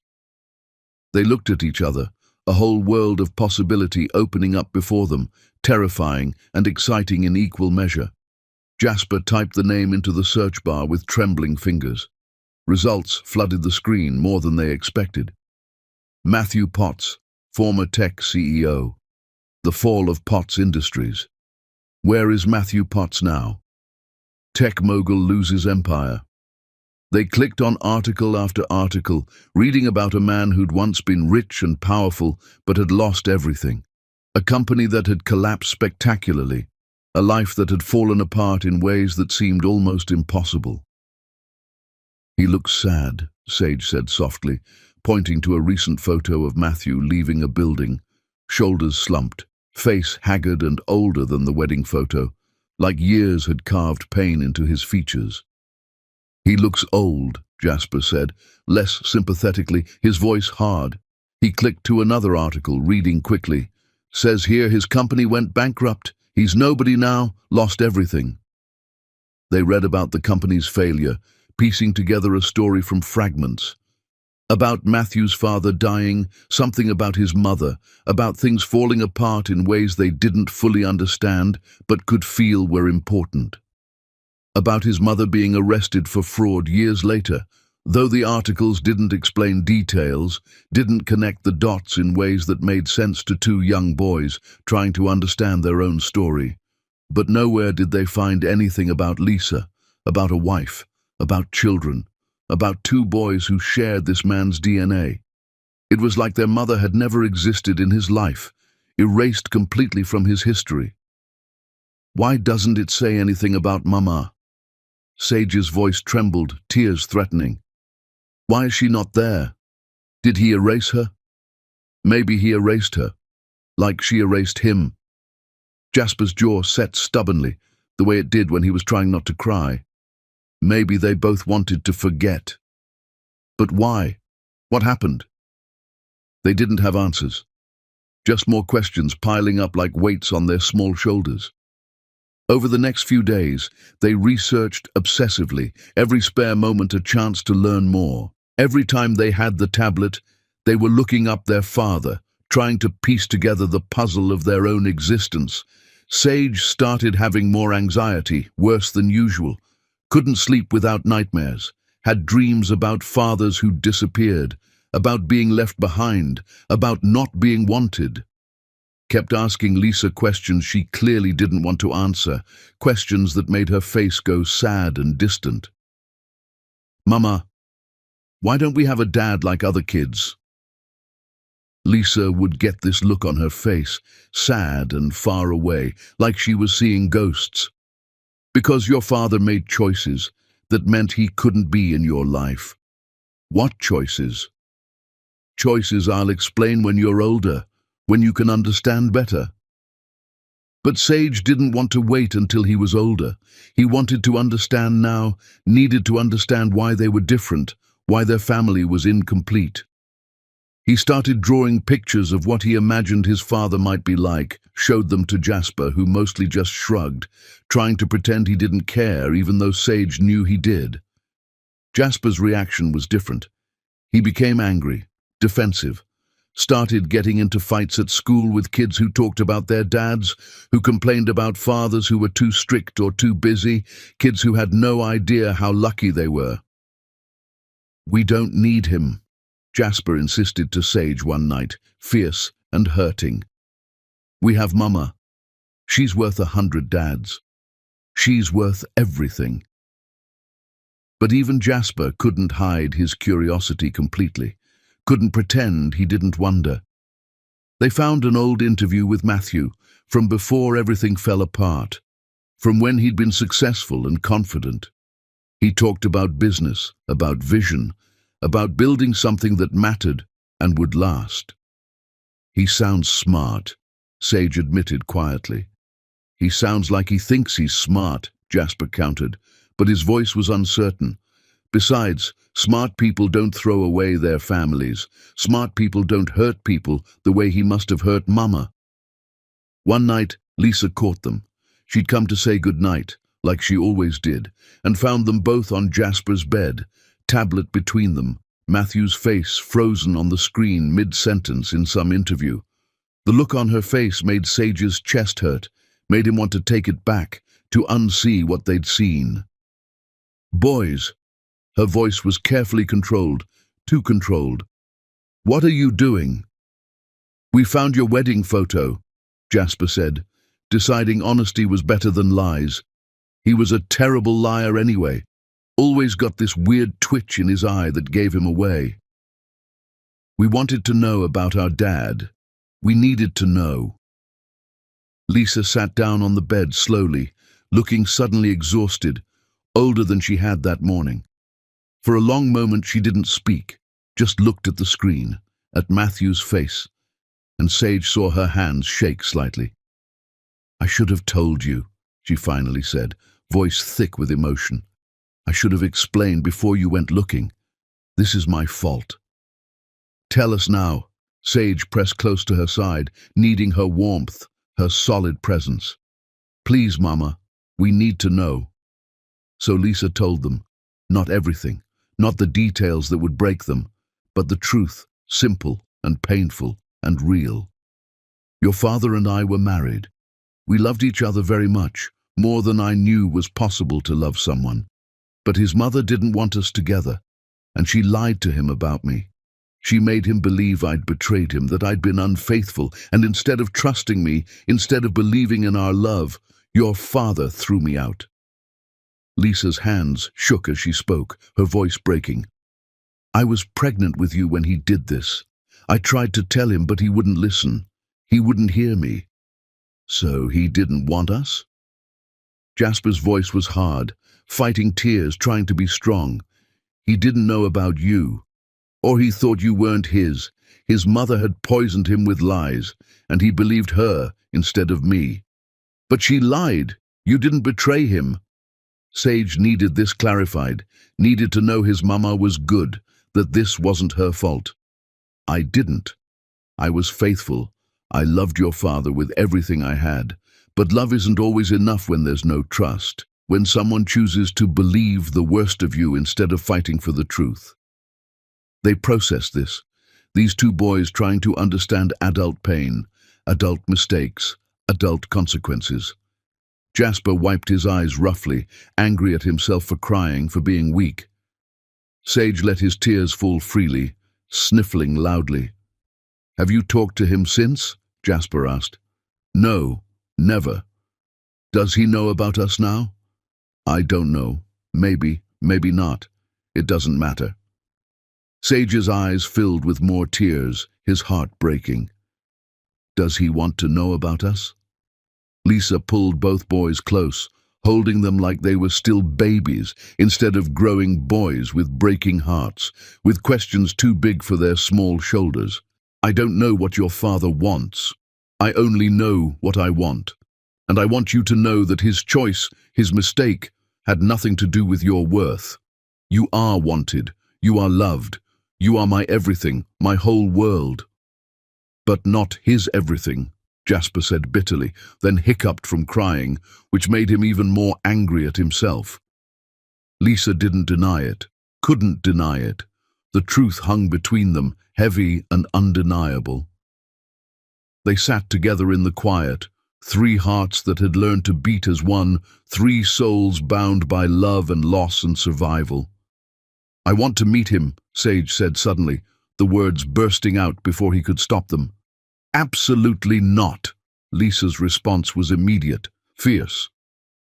They looked at each other, a whole world of possibility opening up before them, terrifying and exciting in equal measure. Jasper typed the name into the search bar with trembling fingers. Results flooded the screen more than they expected. Matthew Potts, former tech CEO. The fall of Potts Industries. Where is Matthew Potts now? Tech mogul loses empire. They clicked on article after article, reading about a man who'd once been rich and powerful but had lost everything. A company that had collapsed spectacularly. A life that had fallen apart in ways that seemed almost impossible. "He looks sad," Sage said softly, pointing to a recent photo of Matthew leaving a building, shoulders slumped, face haggard and older than the wedding photo, like years had carved pain into his features. "He looks old," Jasper said, less sympathetically, his voice hard. He clicked to another article, reading quickly. "Says here his company went bankrupt. He's nobody now, lost everything." They read about the company's failure, piecing together a story from fragments. About Matthew's father dying, something about his mother, about things falling apart in ways they didn't fully understand but could feel were important. About his mother being arrested for fraud years later, though the articles didn't explain details, didn't connect the dots in ways that made sense to two young boys trying to understand their own story. But nowhere did they find anything about Lisa, about a wife, about children, about two boys who shared this man's DNA. It was like their mother had never existed in his life, erased completely from his history. Why doesn't it say anything about Mama? Sage's voice trembled, tears threatening. Why is she not there? Did he erase her? Maybe he erased her, like she erased him. Jasper's jaw set stubbornly, the way it did when he was trying not to cry. Maybe they both wanted to forget. But why? What happened? They didn't have answers. Just more questions piling up like weights on their small shoulders. Over the next few days, they researched obsessively, every spare moment a chance to learn more. Every time they had the tablet, they were looking up their father, trying to piece together the puzzle of their own existence. Sage started having more anxiety, worse than usual. Couldn't sleep without nightmares. Had dreams about fathers who disappeared, about being left behind, about not being wanted. Kept asking Lisa questions she clearly didn't want to answer, questions that made her face go sad and distant. Mama, why don't we have a dad like other kids? Lisa would get this look on her face, sad and far away, like she was seeing ghosts. Because your father made choices that meant he couldn't be in your life. What choices? Choices I'll explain when you're older, when you can understand better. But Sage didn't want to wait until he was older. He wanted to understand now, needed to understand why they were different, why their family was incomplete. He started drawing pictures of what he imagined his father might be like, showed them to Jasper, who mostly just shrugged, trying to pretend he didn't care even though Sage knew he did. Jasper's reaction was different. He became angry, defensive, started getting into fights at school with kids who talked about their dads, who complained about fathers who were too strict or too busy, kids who had no idea how lucky they were. We don't need him, Jasper insisted to Sage one night, fierce and hurting. We have Mama. She's worth 100 dads. She's worth everything. But even Jasper couldn't hide his curiosity completely, couldn't pretend he didn't wonder. They found an old interview with Matthew, from before everything fell apart, from when he'd been successful and confident. He talked about business, about vision, about building something that mattered and would last. He sounds smart, Sage admitted quietly. He sounds like he thinks he's smart, Jasper countered, but his voice was uncertain. Besides, smart people don't throw away their families. Smart people don't hurt people the way he must have hurt Mama. One night, Lisa caught them. She'd come to say goodnight, like she always did, and found them both on Jasper's bed, tablet between them, Matthew's face frozen on the screen mid-sentence in some interview. The look on her face made Sage's chest hurt, made him want to take it back, to unsee what they'd seen. Boys, her voice was carefully controlled, too controlled. What are you doing? We found your wedding photo, Jasper said, deciding honesty was better than lies. He was a terrible liar anyway. Always got this weird twitch in his eye that gave him away. We wanted to know about our dad. We needed to know. Lisa sat down on the bed slowly, looking suddenly exhausted, older than she had that morning. For a long moment she didn't speak, just looked at the screen, at Matthew's face, and Sage saw her hands shake slightly. I should have told you, she finally said, voice thick with emotion. I should have explained before you went looking. This is my fault. Tell us now. Sage pressed close to her side, needing her warmth, her solid presence. Please, Mama, we need to know. So Lisa told them, not everything, not the details that would break them, but the truth, simple and painful and real. Your father and I were married. We loved each other very much, more than I knew was possible to love someone. But his mother didn't want us together, and she lied to him about me. She made him believe I'd betrayed him, that I'd been unfaithful, and instead of trusting me, instead of believing in our love, your father threw me out. Lisa's hands shook as she spoke, her voice breaking. I was pregnant with you when he did this. I tried to tell him, but he wouldn't listen. He wouldn't hear me. So he didn't want us? Jasper's voice was hard, fighting tears, trying to be strong. He didn't know about you. Or he thought you weren't his. His mother had poisoned him with lies, and he believed her instead of me. But she lied. You didn't betray him. Sage needed this clarified, needed to know his mama was good, that this wasn't her fault. I didn't. I was faithful. I loved your father with everything I had. But love isn't always enough when there's no trust, when someone chooses to believe the worst of you instead of fighting for the truth. They processed this, these two boys trying to understand adult pain, adult mistakes, adult consequences. Jasper wiped his eyes roughly, angry at himself for crying, for being weak. Sage let his tears fall freely, sniffling loudly. Have you talked to him since? Jasper asked. No, never. Does he know about us now? I don't know. Maybe, maybe not. It doesn't matter. Sage's eyes filled with more tears, his heart breaking. Does he want to know about us? Lisa pulled both boys close, holding them like they were still babies instead of growing boys with breaking hearts, with questions too big for their small shoulders. I don't know what your father wants. I only know what I want. And I want you to know that his choice, his mistake, had nothing to do with your worth. You are wanted. You are loved. You are my everything, my whole world. But not his everything, Jasper said bitterly, then hiccuped from crying, which made him even more angry at himself. Lisa didn't deny it, couldn't deny it. The truth hung between them, heavy and undeniable. They sat together in the quiet, three hearts that had learned to beat as one, three souls bound by love and loss and survival. I want to meet him, Sage said suddenly, the words bursting out before he could stop them. Absolutely not. Lisa's response was immediate, fierce.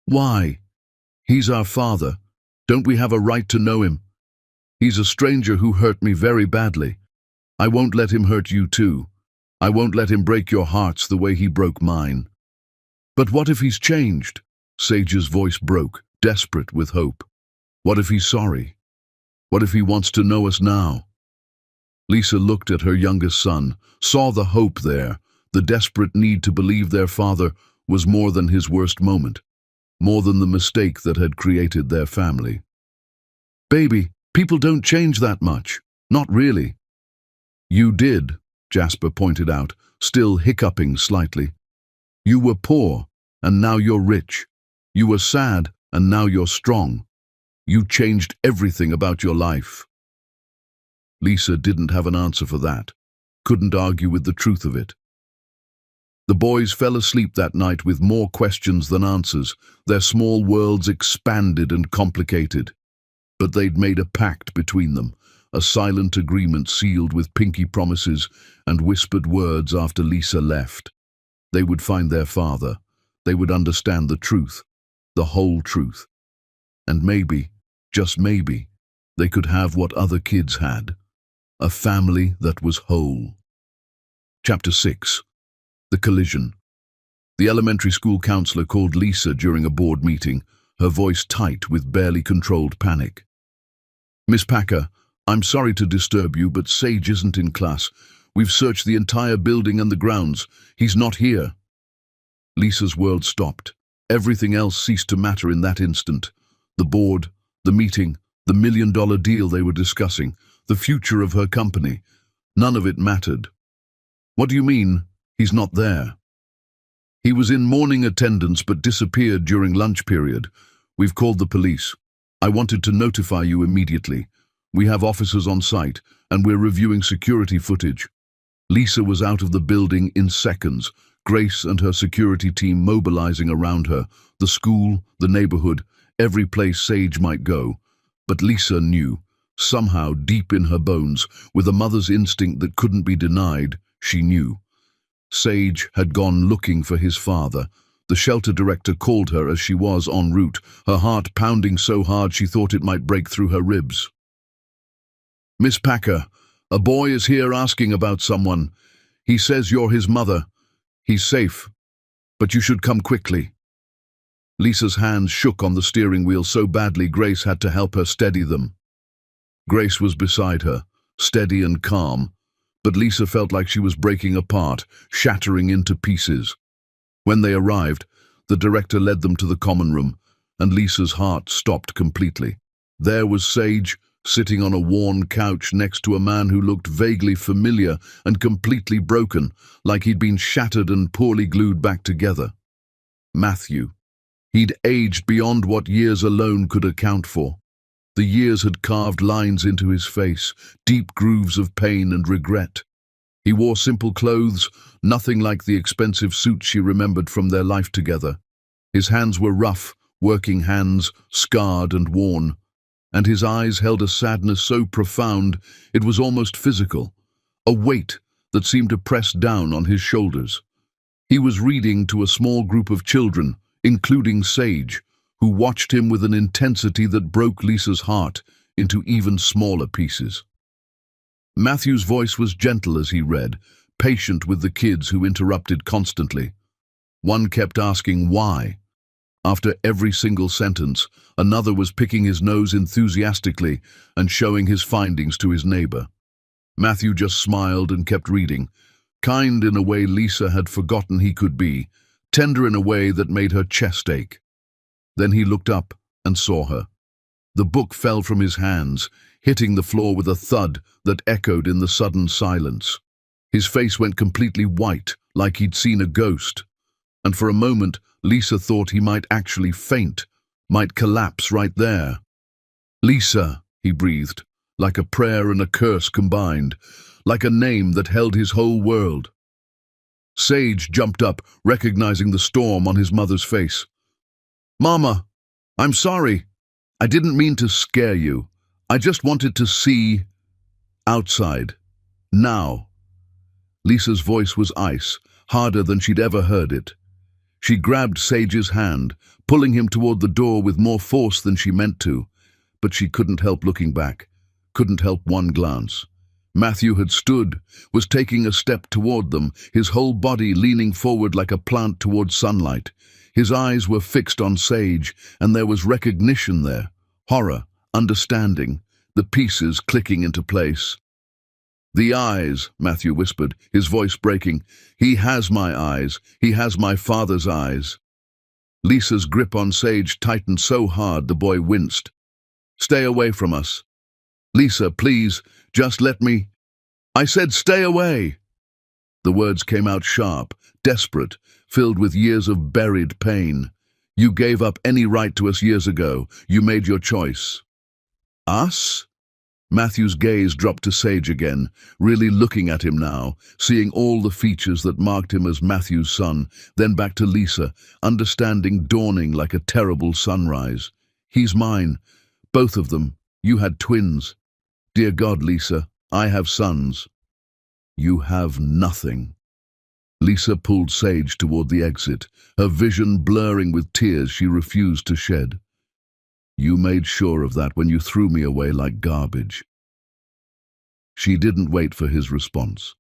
Why? He's our father. Don't we have a right to know him? He's a stranger who hurt me very badly. I won't let him hurt you too. I won't let him break your hearts the way he broke mine. But what if he's changed? Sage's voice broke, desperate with hope. What if he's sorry? What if he wants to know us now? Lisa looked at her youngest son, saw the hope there, the desperate need to believe their father was more than his worst moment, more than the mistake that had created their family. Baby, people don't change that much. Not really. You did, Jasper pointed out, still hiccuping slightly. You were poor, and now you're rich. You were sad, and now you're strong. You changed everything about your life. Lisa didn't have an answer for that, couldn't argue with the truth of it. The boys fell asleep that night with more questions than answers, their small worlds expanded and complicated. But they'd made a pact between them, a silent agreement sealed with pinky promises and whispered words after Lisa left. They would find their father. They would understand the truth, the whole truth. And maybe, just maybe, they could have what other kids had. A family that was whole. Chapter 6. The Collision. The elementary school counselor called Lisa during a board meeting, her voice tight with barely controlled panic. Miss Packer, I'm sorry to disturb you, but Sage isn't in class. We've searched the entire building and the grounds. He's not here. Lisa's world stopped. Everything else ceased to matter in that instant. The board, the meeting, the $1 million deal they were discussing, the future of her company. None of it mattered. What do you mean, he's not there? He was in morning attendance but disappeared during lunch period. We've called the police. I wanted to notify you immediately. We have officers on site, and we're reviewing security footage. Lisa was out of the building in seconds, Grace and her security team mobilizing around her, the school, the neighborhood, every place Sage might go. But Lisa knew. Somehow, deep in her bones, with a mother's instinct that couldn't be denied, she knew. Sage had gone looking for his father, The shelter director called her as she was en route, her heart pounding so hard she thought it might break through her ribs. "Miss Packer, a boy is here asking about someone. He says you're his mother. He's safe, but you should come quickly." Lisa's hands shook on the steering wheel so badly Grace had to help her steady them. Grace was beside her, steady and calm, but Lisa felt like she was breaking apart, shattering into pieces. When they arrived, the director led them to the common room, and Lisa's heart stopped completely. There was Sage, sitting on a worn couch next to a man who looked vaguely familiar and completely broken, like he'd been shattered and poorly glued back together. Matthew. He'd aged beyond what years alone could account for. The years had carved lines into his face, deep grooves of pain and regret. He wore simple clothes, nothing like the expensive suits she remembered from their life together. His hands were rough, working hands, scarred and worn, and his eyes held a sadness so profound it was almost physical, a weight that seemed to press down on his shoulders. He was reading to a small group of children, including Sage, who watched him with an intensity that broke Lisa's heart into even smaller pieces. Matthew's voice was gentle as he read, patient with the kids who interrupted constantly. One kept asking why. After every single sentence, another was picking his nose enthusiastically and showing his findings to his neighbor. Matthew just smiled and kept reading, kind in a way Lisa had forgotten he could be, tender in a way that made her chest ache. Then he looked up and saw her. The book fell from his hands, hitting the floor with a thud that echoed in the sudden silence. His face went completely white, like he'd seen a ghost, and for a moment Lisa thought he might actually faint, might collapse right there. "Lisa," he breathed, like a prayer and a curse combined, like a name that held his whole world. Sage jumped up, recognizing the storm on his mother's face. "Mama, I'm sorry. I didn't mean to scare you. I just wanted to see outside. Now." Lisa's voice was ice, harder than she'd ever heard it. She grabbed Sage's hand, pulling him toward the door with more force than she meant to, but she couldn't help looking back, couldn't help one glance. Matthew had stood, was taking a step toward them, his whole body leaning forward like a plant toward sunlight. His eyes were fixed on Sage, and there was recognition there, horror, understanding, the pieces clicking into place. "The eyes," Matthew whispered, his voice breaking. "He has my eyes. He has my father's eyes." Lisa's grip on Sage tightened so hard the boy winced. "Stay away from us. Lisa, please, just let me." "I said stay away." The words came out sharp, desperate, filled with years of buried pain. "You gave up any right to us years ago. You made your choice." "Us?" Matthew's gaze dropped to Sage again, really looking at him now, seeing all the features that marked him as Matthew's son, then back to Lisa, understanding dawning like a terrible sunrise. "He's mine. Both of them. You had twins. Dear God, Lisa, I have sons." "You have nothing." Lisa pulled Sage toward the exit, her vision blurring with tears she refused to shed. "You made sure of that when you threw me away like garbage." She didn't wait for his response.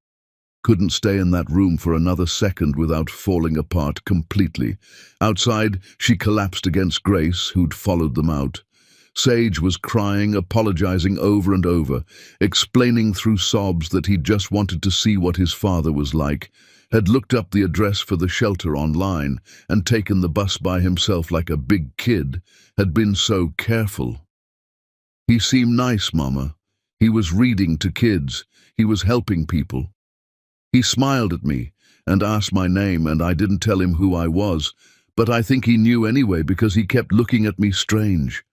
Couldn't stay in that room for another second without falling apart completely. Outside, she collapsed against Grace, who'd followed them out. Sage was crying, apologizing over and over, explaining through sobs that he'd just wanted to see what his father was like, had looked up the address for the shelter online and taken the bus by himself like a big kid, had been so careful. "He seemed nice, Mama. He was reading to kids. He was helping people. He smiled at me and asked my name, and I didn't tell him who I was, but I think he knew anyway because he kept looking at me strange.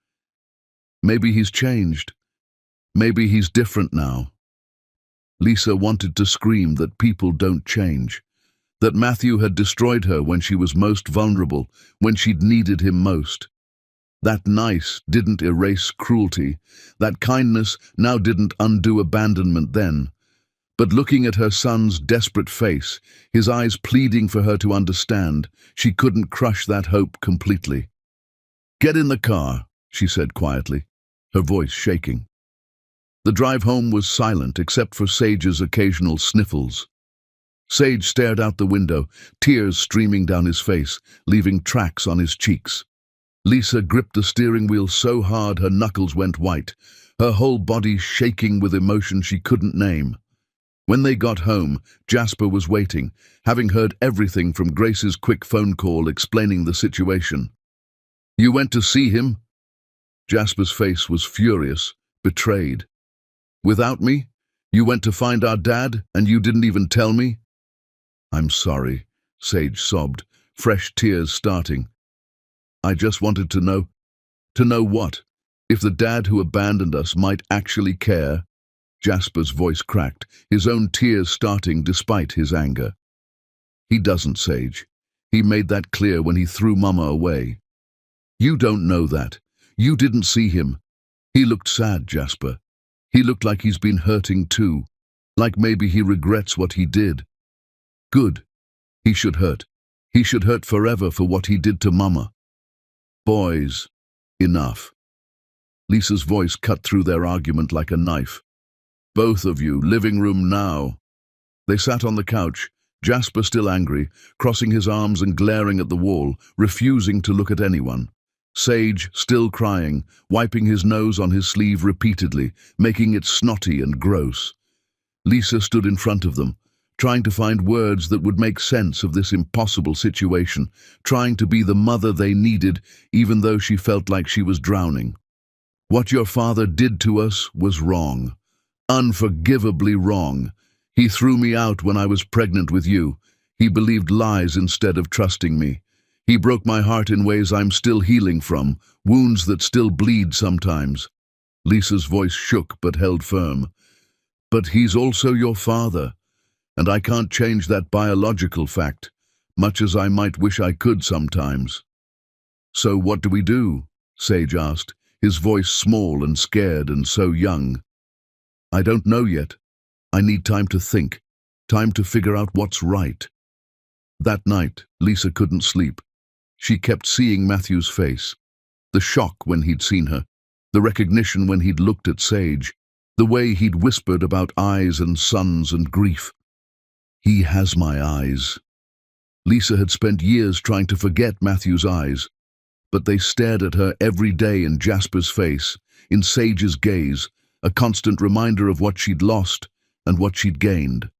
Maybe he's changed. Maybe he's different now." Lisa wanted to scream that people don't change, that Matthew had destroyed her when she was most vulnerable, when she'd needed him most. That nice didn't erase cruelty, that kindness now didn't undo abandonment then, But looking at her son's desperate face, his eyes pleading for her to understand, she couldn't crush that hope completely. "Get in the car," she said quietly, her voice shaking. The drive home was silent except for Sage's occasional sniffles. Sage stared out the window, tears streaming down his face, leaving tracks on his cheeks. Lisa gripped the steering wheel so hard her knuckles went white, her whole body shaking with emotion she couldn't name. When they got home, Jasper was waiting, having heard everything from Grace's quick phone call explaining the situation. "You went to see him?" Jasper's face was furious, betrayed. "Without me? You went to find our dad, and you didn't even tell me?" "I'm sorry," Sage sobbed, fresh tears starting. "I just wanted to know." "To know what? If the dad who abandoned us might actually care?" Jasper's voice cracked, his own tears starting despite his anger. "He doesn't, Sage. He made that clear when he threw Mama away." "You don't know that. You didn't see him. He looked sad, Jasper. He looked like he's been hurting too, like maybe he regrets what he did." "Good. He should hurt. He should hurt forever for what he did to Mama." "Boys, enough." Lisa's voice cut through their argument like a knife. "Both of you, living room now." They sat on the couch, Jasper still angry, crossing his arms and glaring at the wall, refusing to look at anyone. Sage, still crying, wiping his nose on his sleeve repeatedly, making it snotty and gross. Lisa stood in front of them, trying to find words that would make sense of this impossible situation, trying to be the mother they needed, even though she felt like she was drowning. "What your father did to us was wrong. Unforgivably wrong. He threw me out when I was pregnant with you. He believed lies instead of trusting me. He broke my heart in ways I'm still healing from, wounds that still bleed sometimes." Lisa's voice shook but held firm. "But he's also your father, and I can't change that biological fact, much as I might wish I could sometimes." "So what do we do?" Sage asked, his voice small and scared and so young. "I don't know yet. I need time to think, time to figure out what's right." That night, Lisa couldn't sleep. She kept seeing Matthew's face, the shock when he'd seen her, the recognition when he'd looked at Sage, the way he'd whispered about eyes and sons and grief. "He has my eyes." Lisa had spent years trying to forget Matthew's eyes, but they stared at her every day in Jasper's face, in Sage's gaze, a constant reminder of what she'd lost and what she'd gained.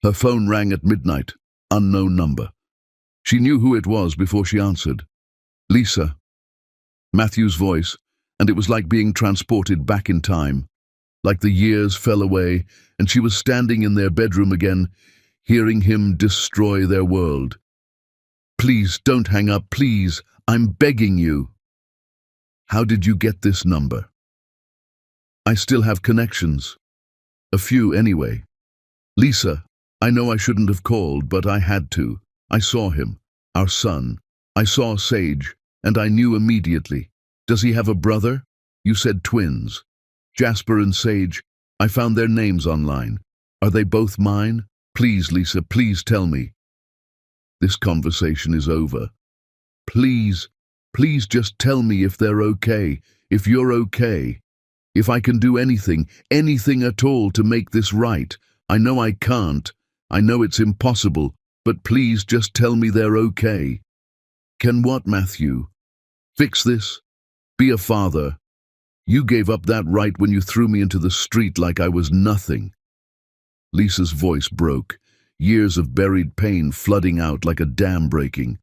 Her phone rang at midnight, unknown number. She knew who it was before she answered. "Lisa." Matthew's voice, and it was like being transported back in time, like the years fell away and she was standing in their bedroom again, hearing him destroy their world. "Please don't hang up, please. I'm begging you." "How did you get this number?" "I still have connections. A few anyway." "Lisa, I know I shouldn't have called, but I had to. I saw him, our son. I saw Sage, and I knew immediately. Does he have a brother? You said twins. Jasper and Sage, I found their names online. Are they both mine? Please, Lisa, please tell me." "This conversation is over. Please, please just tell me if they're okay, if you're okay. If I can do anything, anything at all to make this right. I know I can't. I know it's impossible, but please just tell me they're okay." "Can what, Matthew? Fix this? Be a father? You gave up that right when you threw me into the street like I was nothing." Lisa's voice broke, years of buried pain flooding out like a dam breaking.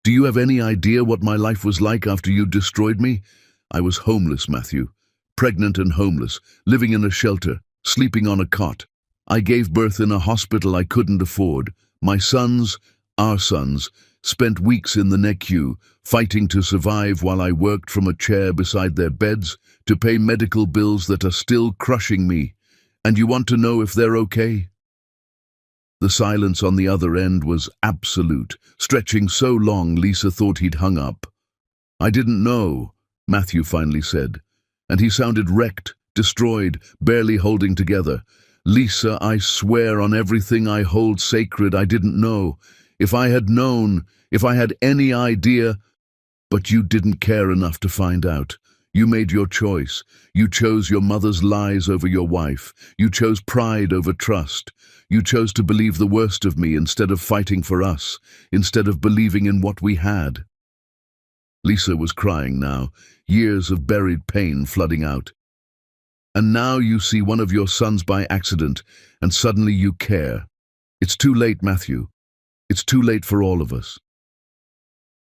"Do you have any idea what my life was like after you destroyed me? I was homeless, Matthew. Pregnant and homeless, living in a shelter, sleeping on a cot. I gave birth in a hospital I couldn't afford. My sons, our sons, spent weeks in the NICU, fighting to survive while I worked from a chair beside their beds to pay medical bills that are still crushing me. And you want to know if they're okay?" The silence on the other end was absolute, stretching so long Lisa thought he'd hung up. "I didn't know," Matthew finally said, and he sounded wrecked, destroyed, barely holding together. Lisa, I swear on everything I hold sacred, I didn't know. If I had known, if I had any idea, but you didn't care enough to find out. You made your choice. You chose your mother's lies over your wife. You chose pride over trust. You chose to believe the worst of me instead of fighting for us, instead of believing in what we had. Lisa was crying now, years of buried pain flooding out. And now you see one of your sons by accident, and suddenly you care. It's too late, Matthew. It's too late for all of us.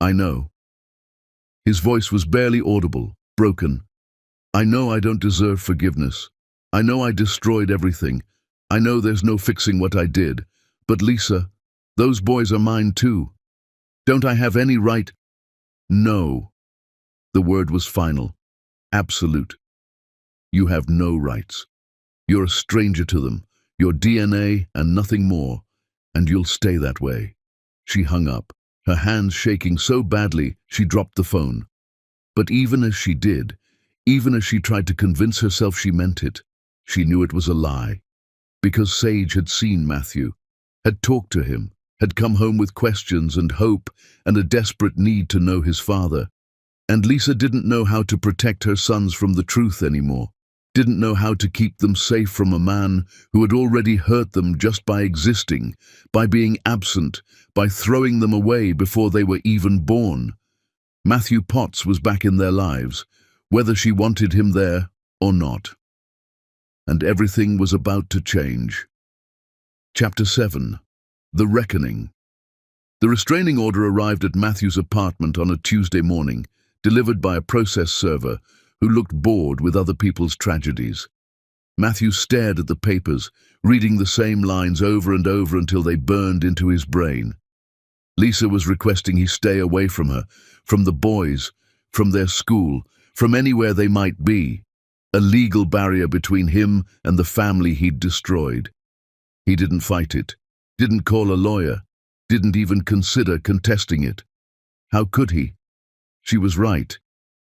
I know. His voice was barely audible, broken. I know I don't deserve forgiveness. I know I destroyed everything. I know there's no fixing what I did. But Lisa, those boys are mine too. Don't I have any right? No. The word was final. Absolute. You have no rights. You're a stranger to them, your DNA and nothing more, and you'll stay that way. She hung up, her hands shaking so badly she dropped the phone. But even as she did, even as she tried to convince herself she meant it, she knew it was a lie. Because Sage had seen Matthew, had talked to him, had come home with questions and hope and a desperate need to know his father. And Lisa didn't know how to protect her sons from the truth anymore, didn't know how to keep them safe from a man who had already hurt them just by existing, by being absent, by throwing them away before they were even born. Matthew Potts was back in their lives, whether she wanted him there or not. And everything was about to change. Chapter 7. The Reckoning. The restraining order arrived at Matthew's apartment on a Tuesday morning, delivered by a process server who looked bored with other people's tragedies. Matthew stared at the papers, reading the same lines over and over until they burned into his brain. Lisa was requesting he stay away from her, from the boys, from their school, from anywhere they might be, a legal barrier between him and the family he'd destroyed. He didn't fight it, didn't call a lawyer, didn't even consider contesting it. How could he? She was right.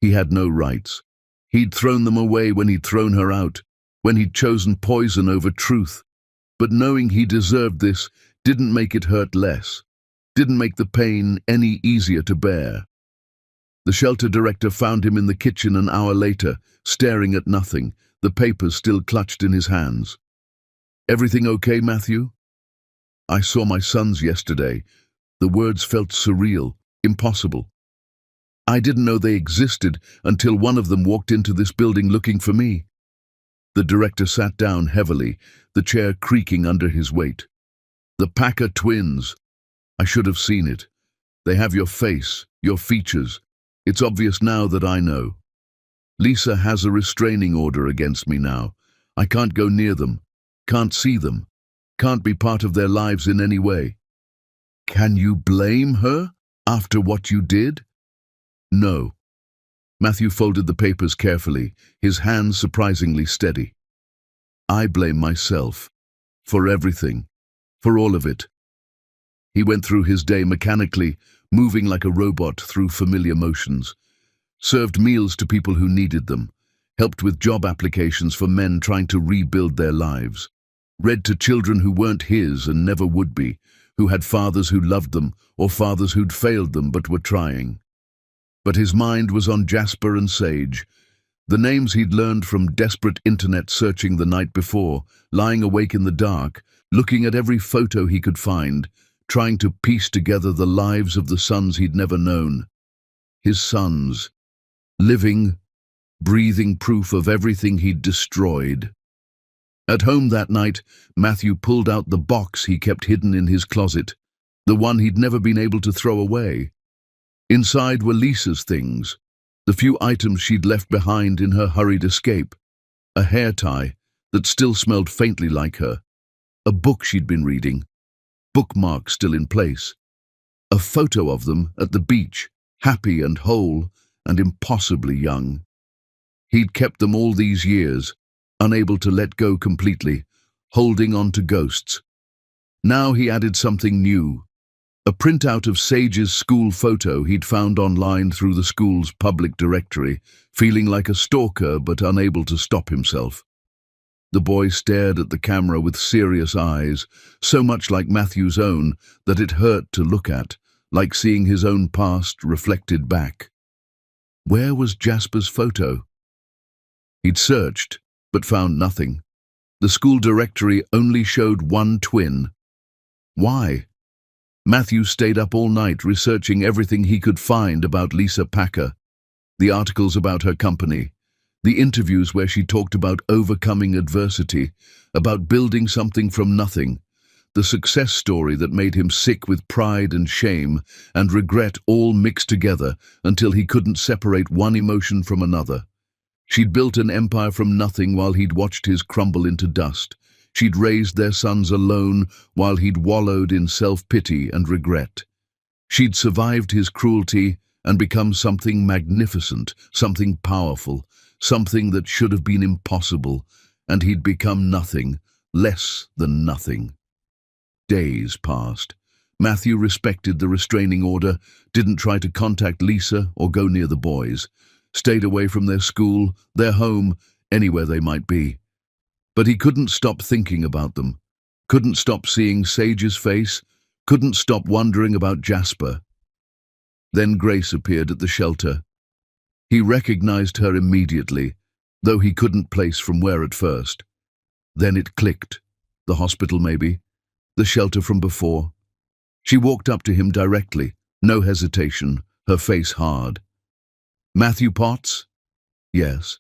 He had no rights. He'd thrown them away when he'd thrown her out, when he'd chosen poison over truth. But knowing he deserved this didn't make it hurt less, didn't make the pain any easier to bear. The shelter director found him in the kitchen an hour later, staring at nothing, the papers still clutched in his hands. "Everything okay, Matthew?" "I saw my sons yesterday." The words felt surreal, impossible. "I didn't know they existed until one of them walked into this building looking for me." The director sat down heavily, the chair creaking under his weight. "The Packer twins. I should have seen it. They have your face, your features. It's obvious now that I know. Lisa has a restraining order against me now. I can't go near them, can't see them, can't be part of their lives in any way." "Can you blame her after what you did?" "No." Matthew folded the papers carefully, his hands surprisingly steady. "I blame myself. For everything. For all of it." He went through his day mechanically, moving like a robot through familiar motions. Served meals to people who needed them. Helped with job applications for men trying to rebuild their lives. Read to children who weren't his and never would be, who had fathers who loved them or fathers who'd failed them but were trying. But his mind was on Jasper and Sage, the names he'd learned from desperate internet searching the night before, lying awake in the dark, looking at every photo he could find, trying to piece together the lives of the sons he'd never known. His sons, living, breathing proof of everything he'd destroyed. At home that night, Matthew pulled out the box he kept hidden in his closet, the one he'd never been able to throw away. Inside were Lisa's things, the few items she'd left behind in her hurried escape. A hair tie that still smelled faintly like her, a book she'd been reading, bookmark still in place, a photo of them at the beach, happy and whole and impossibly young. He'd kept them all these years, unable to let go completely, holding on to ghosts. Now he added something new, a printout of Sage's school photo he'd found online through the school's public directory, feeling like a stalker but unable to stop himself. The boy stared at the camera with serious eyes, so much like Matthew's own that it hurt to look at, like seeing his own past reflected back. Where was Jasper's photo? He'd searched, but found nothing. The school directory only showed one twin. Why? Matthew stayed up all night researching everything he could find about Lisa Packer, the articles about her company, the interviews where she talked about overcoming adversity, about building something from nothing, the success story that made him sick with pride and shame and regret all mixed together until he couldn't separate one emotion from another. She'd built an empire from nothing while he'd watched his crumble into dust. She'd raised their sons alone while he'd wallowed in self-pity and regret. She'd survived his cruelty and become something magnificent, something powerful, something that should have been impossible, and he'd become nothing, less than nothing. Days passed. Matthew respected the restraining order, didn't try to contact Lisa or go near the boys, stayed away from their school, their home, anywhere they might be. But he couldn't stop thinking about them, couldn't stop seeing Sage's face, couldn't stop wondering about Jasper. Then Grace appeared at the shelter. He recognized her immediately, though he couldn't place from where at first. Then it clicked. The hospital, maybe. The shelter from before. She walked up to him directly, no hesitation, her face hard. "Matthew Potts?" "Yes."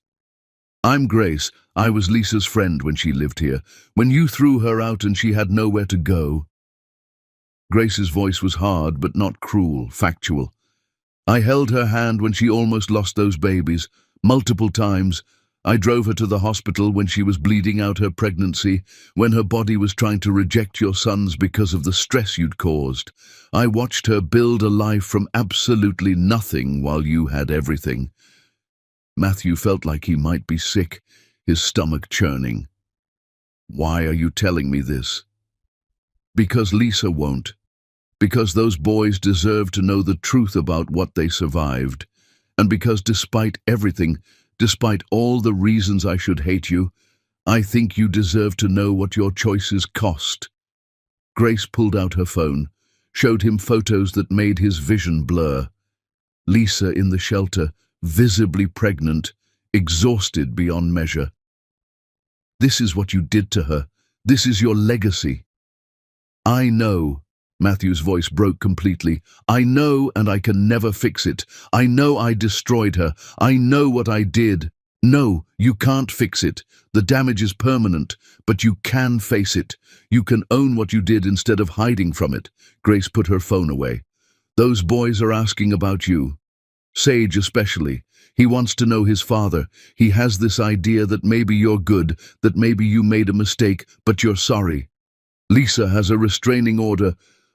"I'm Grace. I was Lisa's friend when she lived here, when you threw her out and she had nowhere to go." Grace's voice was hard but not cruel, factual. "I held her hand when she almost lost those babies, multiple times. I drove her to the hospital when she was bleeding out her pregnancy, when her body was trying to reject your sons because of the stress you'd caused. I watched her build a life from absolutely nothing while you had everything." Matthew felt like he might be sick, his stomach churning. "Why are you telling me this?" "Because Lisa won't. Because those boys deserve to know the truth about what they survived. And because despite everything, despite all the reasons I should hate you, I think you deserve to know what your choices cost." Grace pulled out her phone, showed him photos that made his vision blur. Lisa in the shelter, visibly pregnant, exhausted beyond measure. "This is what you did to her. This is your legacy." "I know." Matthew's voice broke completely. "I know, and I can never fix it. I know I destroyed her. I know what I did. No, you can't fix it. The damage is permanent, but you can face it. You can own what you did instead of hiding from it." Grace put her phone away. "Those boys are asking about you. Sage especially. He wants to know his father. He has this idea that maybe you're good, that maybe you made a mistake, but you're sorry. Lisa has a restraining order.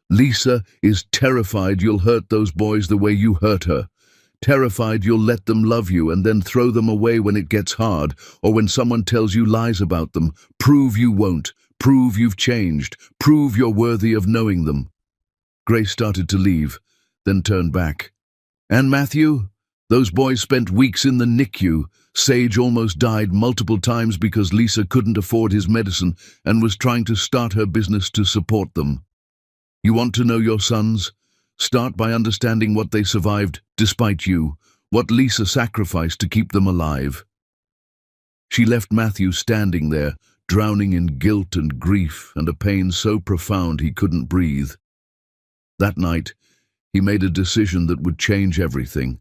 Lisa is terrified you'll hurt those boys the way you hurt her. Terrified you'll let them love you and then throw them away when it gets hard, or when someone tells you lies about them. Prove you won't. Prove you've changed. Prove you're worthy of knowing them." Grace started to leave, then turned back. "And Matthew? Those boys spent weeks in the NICU. Sage almost died multiple times because Lisa couldn't afford his medicine and was trying to start her business to support them. You want to know your sons? Start by understanding what they survived despite you, what Lisa sacrificed to keep them alive." She left Matthew standing there, drowning in guilt and grief and a pain so profound he couldn't breathe. That night, he made a decision that would change everything.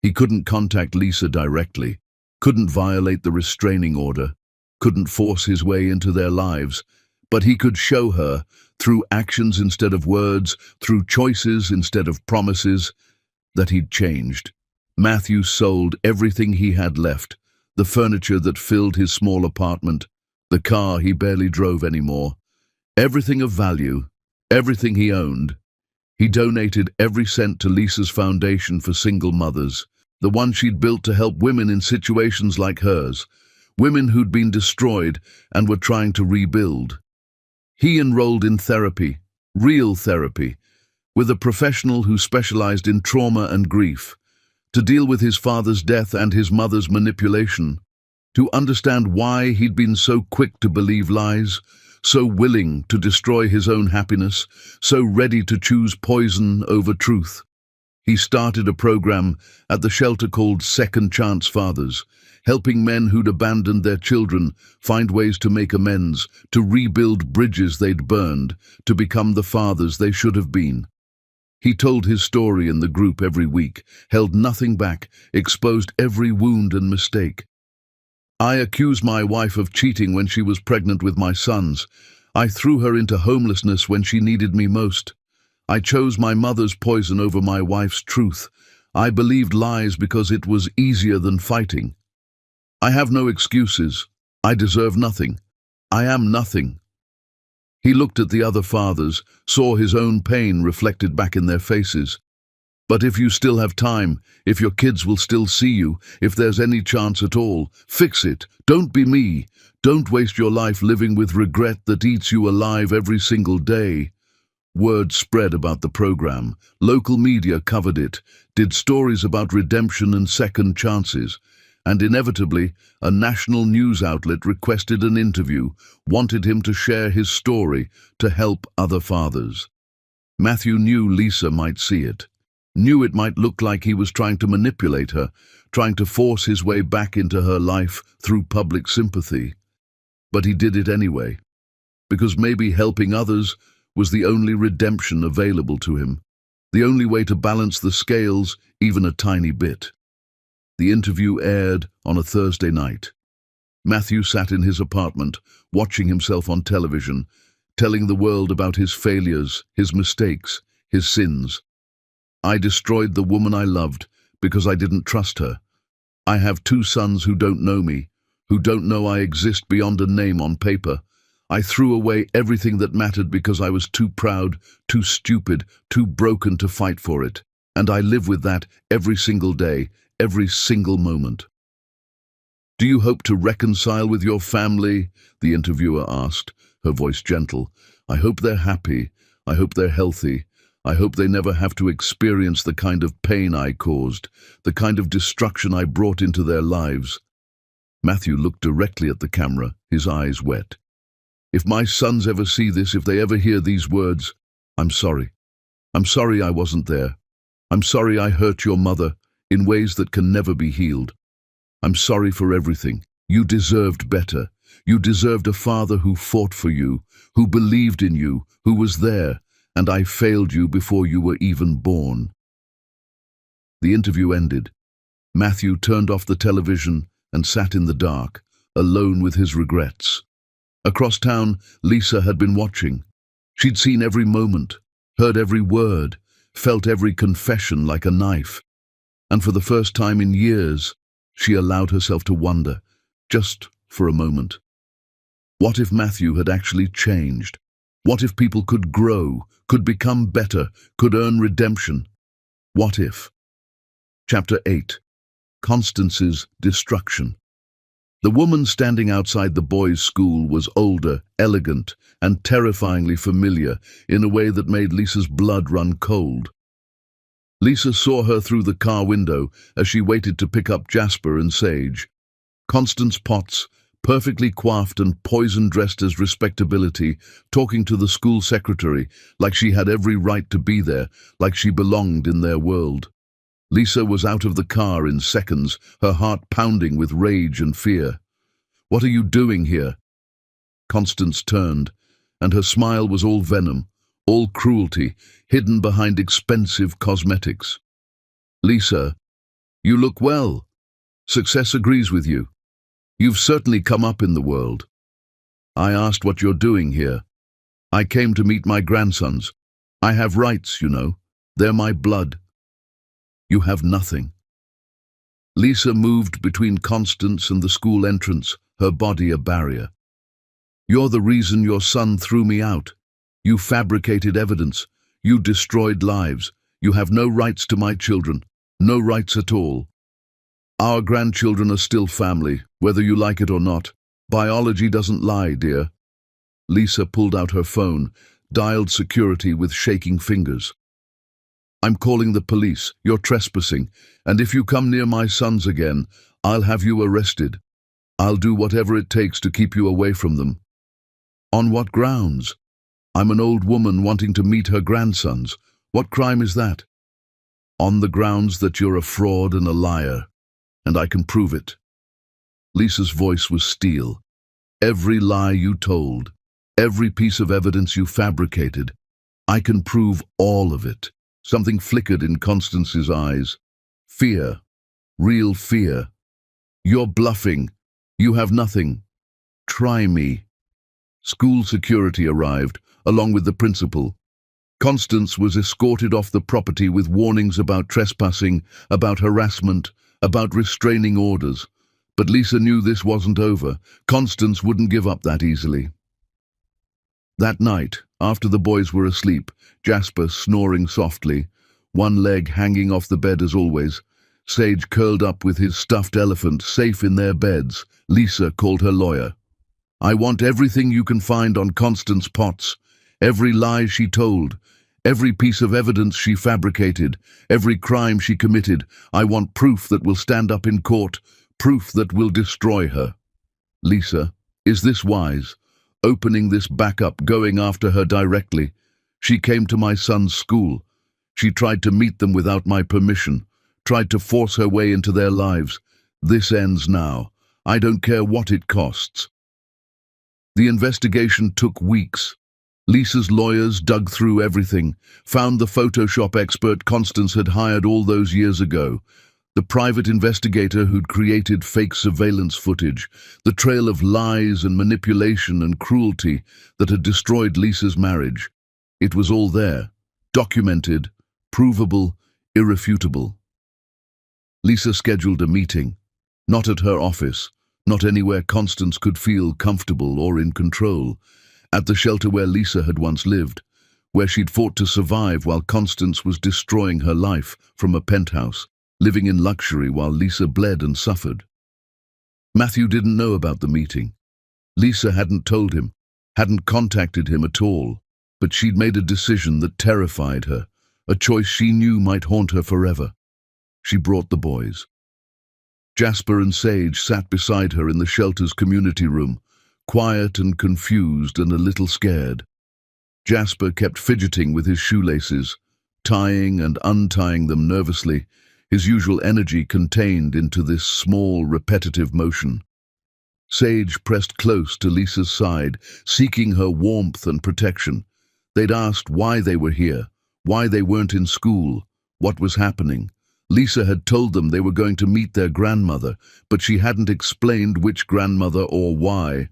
He couldn't contact Lisa directly, couldn't violate the restraining order, couldn't force his way into their lives, but he could show her, through actions instead of words, through choices instead of promises, that he'd changed. Matthew sold everything he had left, the furniture that filled his small apartment, the car he barely drove anymore, everything of value, everything he owned. He donated every cent to Lisa's foundation for single mothers, the one she'd built to help women in situations like hers, women who'd been destroyed and were trying to rebuild. He enrolled in therapy, real therapy, with a professional who specialized in trauma and grief, to deal with his father's death and his mother's manipulation. to understand why he'd been so quick to believe lies, so willing to destroy his own happiness, so ready to choose poison over truth. He started a program at the shelter called Second Chance Fathers, helping men who'd abandoned their children find ways to make amends, to rebuild bridges they'd burned, to become the fathers they should have been. He told his story in the group every week, held nothing back, exposed every wound and mistake. I accused my wife of cheating when she was pregnant with my sons. I threw her into homelessness when she needed me most. I chose my mother's poison over my wife's truth. I believed lies because it was easier than fighting. I have no excuses. I deserve nothing. I am nothing. He looked at the other fathers, saw his own pain reflected back in their faces. But if you still have time, if your kids will still see you, if there's any chance at all, fix it. Don't be me. Don't waste your life living with regret that eats you alive every single day. Word spread about the program. Local media covered it, did stories about redemption and second chances. And inevitably, a national news outlet requested an interview, wanted him to share his story, to help other fathers. Matthew knew Lisa might see it. Knew it might look like he was trying to manipulate her, trying to force his way back into her life through public sympathy. But he did it anyway, because maybe helping others was the only redemption available to him, the only way to balance the scales even a tiny bit. The interview aired on a Thursday night. Matthew sat in his apartment, watching himself on television, telling the world about his failures, his mistakes, his sins. I destroyed the woman I loved because I didn't trust her. I have 2 sons who don't know me, who don't know I exist beyond a name on paper. I threw away everything that mattered because I was too proud, too stupid, too broken to fight for it. And I live with that every single day, every single moment. Do you hope to reconcile with your family? The interviewer asked, her voice gentle. I hope they're happy. I hope they're healthy. I hope they never have to experience the kind of pain I caused, the kind of destruction I brought into their lives. Matthew looked directly at the camera, his eyes wet. If my sons ever see this, if they ever hear these words, I'm sorry. I'm sorry I wasn't there. I'm sorry I hurt your mother in ways that can never be healed. I'm sorry for everything. You deserved better. You deserved a father who fought for you, who believed in you, who was there, and I failed you before you were even born. The interview ended. Matthew turned off the television and sat in the dark, alone with his regrets. Across town, Lisa had been watching. She'd seen every moment, heard every word, felt every confession like a knife. And for the first time in years, she allowed herself to wonder, just for a moment. What if Matthew had actually changed? What if people could grow, could become better, could earn redemption? What if? Chapter 8. Constance's Destruction. The woman standing outside the boys' school was older, elegant, and terrifyingly familiar in a way that made Lisa's blood run cold. Lisa saw her through the car window as she waited to pick up Jasper and Sage. Constance Potts, perfectly coiffed and poison-dressed as respectability, talking to the school secretary like she had every right to be there, like she belonged in their world. Lisa was out of the car in seconds, her heart pounding with rage and fear. "What are you doing here?" Constance turned, and her smile was all venom, all cruelty, hidden behind expensive cosmetics. "Lisa, you look well. Success agrees with you. You've certainly come up in the world. I asked what you're doing here. I came to meet my grandsons. I have rights, you know. They're my blood. You have nothing." Lisa moved between Constance and the school entrance, her body a barrier. "You're the reason your son threw me out. You fabricated evidence. You destroyed lives. You have no rights to my children. No rights at all. Our grandchildren are still family, whether you like it or not. Biology doesn't lie, dear." Lisa pulled out her phone, dialed security with shaking fingers. "I'm calling the police. You're trespassing, and if you come near my sons again, I'll have you arrested. I'll do whatever it takes to keep you away from them. On what grounds? I'm an old woman wanting to meet her grandsons. What crime is that? On the grounds that you're a fraud and a liar, and I can prove it. Lisa's voice was steel. Every lie you told, every piece of evidence you fabricated, I can prove all of it. Something flickered in Constance's eyes. Fear. Real fear. You're bluffing. You have nothing. Try me. School security arrived, along with the principal. Constance was escorted off the property with warnings about trespassing, about harassment, about restraining orders. But Lisa knew this wasn't over. Constance wouldn't give up that easily. That night, after the boys were asleep, Jasper snoring softly, one leg hanging off the bed as always, Sage curled up with his stuffed elephant safe in their beds, Lisa called her lawyer. I want everything you can find on Constance Potts, every lie she told, every piece of evidence she fabricated, every crime she committed. I want proof that will stand up in court, proof that will destroy her. Lisa, is this wise? Opening this back up, going after her directly. She came to my son's school. She tried to meet them without my permission, tried to force her way into their lives. This ends now. I don't care what it costs. The investigation took weeks. Lisa's lawyers dug through everything, found the Photoshop expert Constance had hired all those years ago, the private investigator who'd created fake surveillance footage, the trail of lies and manipulation and cruelty that had destroyed Lisa's marriage. It was all there, documented, provable, irrefutable. Lisa scheduled a meeting, not at her office, not anywhere Constance could feel comfortable or in control, at the shelter where Lisa had once lived, where she'd fought to survive while Constance was destroying her life from a penthouse, living in luxury while Lisa bled and suffered. Matthew didn't know about the meeting. Lisa hadn't told him, hadn't contacted him at all, but she'd made a decision that terrified her, a choice she knew might haunt her forever. She brought the boys. Jasper and Sage sat beside her in the shelter's community room, quiet and confused and a little scared. Jasper kept fidgeting with his shoelaces, tying and untying them nervously, his usual energy contained into this small, repetitive motion. Sage pressed close to Lisa's side, seeking her warmth and protection. They'd asked why they were here, why they weren't in school, what was happening. Lisa had told them they were going to meet their grandmother, but she hadn't explained which grandmother or why.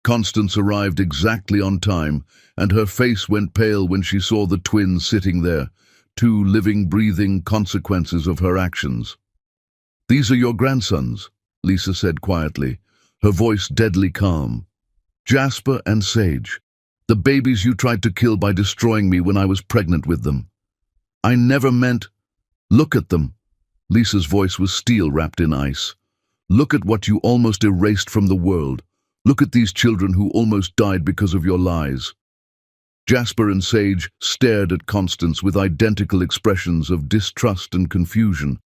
Constance arrived exactly on time, and her face went pale when she saw the twins sitting there, two living, breathing consequences of her actions. These are your grandsons, Lisa said quietly, her voice deadly calm. Jasper and Sage, the babies you tried to kill by destroying me when I was pregnant with them. I never meant... Look at them. Lisa's voice was steel wrapped in ice. Look at what you almost erased from the world. Look at these children who almost died because of your lies. Jasper and Sage stared at Constance with identical expressions of distrust and confusion.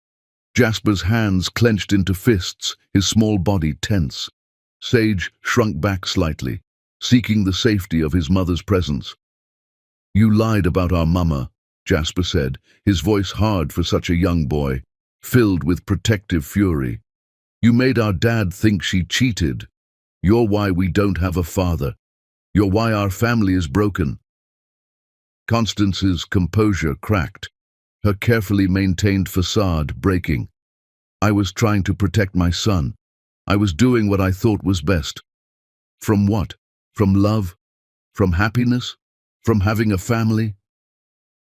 Jasper's hands clenched into fists, his small body tense. Sage shrunk back slightly, seeking the safety of his mother's presence. You lied about our mama, Jasper said, his voice hard for such a young boy, filled with protective fury. You made our dad think she cheated. You're why we don't have a father. You're why our family is broken. Constance's composure cracked, her carefully maintained facade breaking. I was trying to protect my son. I was doing what I thought was best. From what? From love? From happiness? From having a family?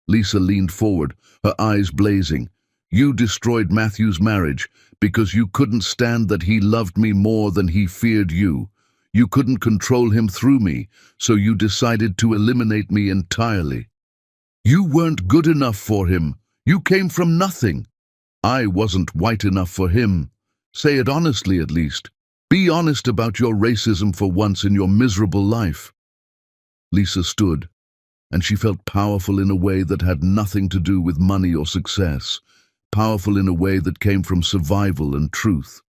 Lisa leaned forward, her eyes blazing. You destroyed Matthew's marriage because you couldn't stand that he loved me more than he feared you. You couldn't control him through me, so you decided to eliminate me entirely. You weren't good enough for him. You came from nothing. I wasn't white enough for him. Say it honestly at least. Be honest about your racism for once in your miserable life. Lisa stood, and she felt powerful in a way that had nothing to do with money or success, powerful in a way that came from survival and truth.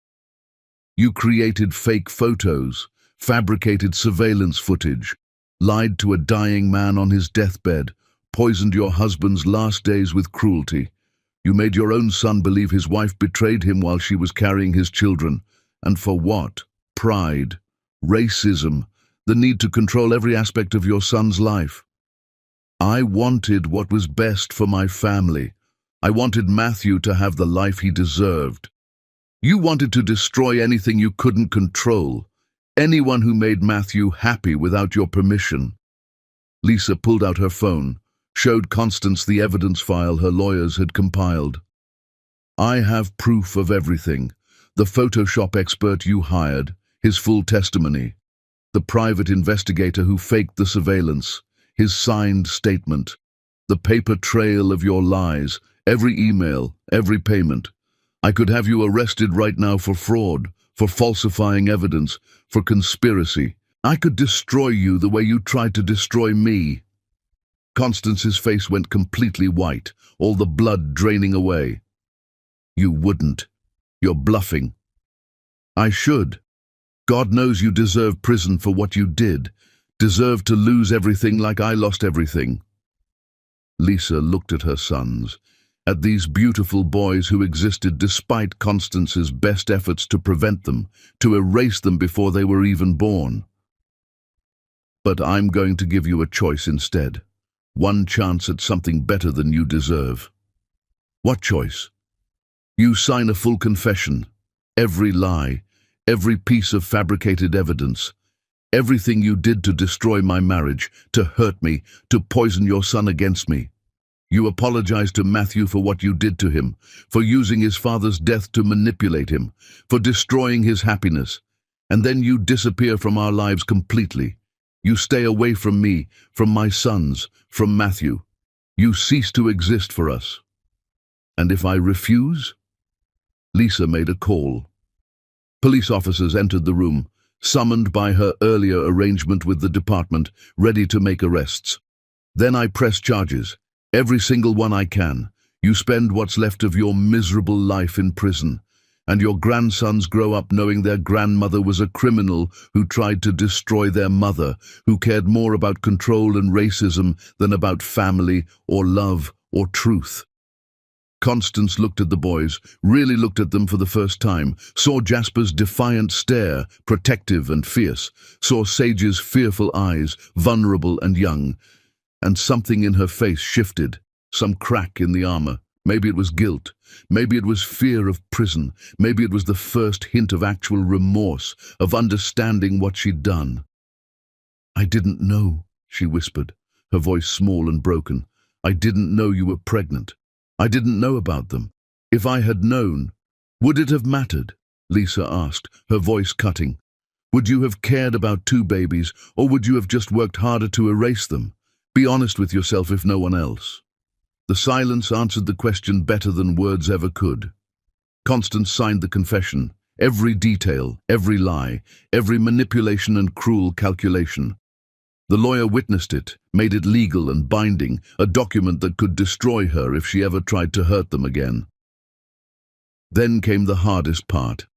You created fake photos, fabricated surveillance footage, lied to a dying man on his deathbed, poisoned your husband's last days with cruelty. You made your own son believe his wife betrayed him while she was carrying his children. And for what? Pride, racism, the need to control every aspect of your son's life. I wanted what was best for my family. I wanted Matthew to have the life he deserved. You wanted to destroy anything you couldn't control, anyone who made Matthew happy without your permission. Lisa pulled out her phone, showed Constance the evidence file her lawyers had compiled. I have proof of everything. The Photoshop expert you hired, his full testimony, the private investigator who faked the surveillance, his signed statement, the paper trail of your lies, every email, every payment. I could have you arrested right now for fraud, for falsifying evidence, for conspiracy. I could destroy you the way you tried to destroy me. Constance's face went completely white, all the blood draining away. You wouldn't. You're bluffing. I should. God knows you deserve prison for what you did, deserve to lose everything like I lost everything. Lisa looked at her sons, at these beautiful boys who existed despite Constance's best efforts to prevent them, to erase them before they were even born. But I'm going to give you a choice instead. One chance at something better than you deserve. What choice? You sign a full confession, every lie, every piece of fabricated evidence, everything you did to destroy my marriage, to hurt me, to poison your son against me. You apologize to Matthew for what you did to him, for using his father's death to manipulate him, for destroying his happiness, and then you disappear from our lives completely. You stay away from me, from my sons, from Matthew. You cease to exist for us. And if I refuse? Lisa made a call. Police officers entered the room, summoned by her earlier arrangement with the department, ready to make arrests. Then I press charges. Every single one I can. You spend what's left of your miserable life in prison, and your grandsons grow up knowing their grandmother was a criminal who tried to destroy their mother, who cared more about control and racism than about family or love or truth. Constance looked at the boys, really looked at them for the first time, saw Jasper's defiant stare, protective and fierce, saw Sage's fearful eyes, vulnerable and young, and something in her face shifted, some crack in the armor. Maybe it was guilt, maybe it was fear of prison, maybe it was the first hint of actual remorse, of understanding what she'd done. I didn't know, she whispered, her voice small and broken. I didn't know you were pregnant. I didn't know about them. If I had known, would it have mattered? Lisa asked, her voice cutting. Would you have cared about 2 babies, or would you have just worked harder to erase them? Be honest with yourself if no one else. The silence answered the question better than words ever could. Constance signed the confession, every detail, every lie, every manipulation and cruel calculation. The lawyer witnessed it, made it legal and binding, a document that could destroy her if she ever tried to hurt them again. Then came the hardest part.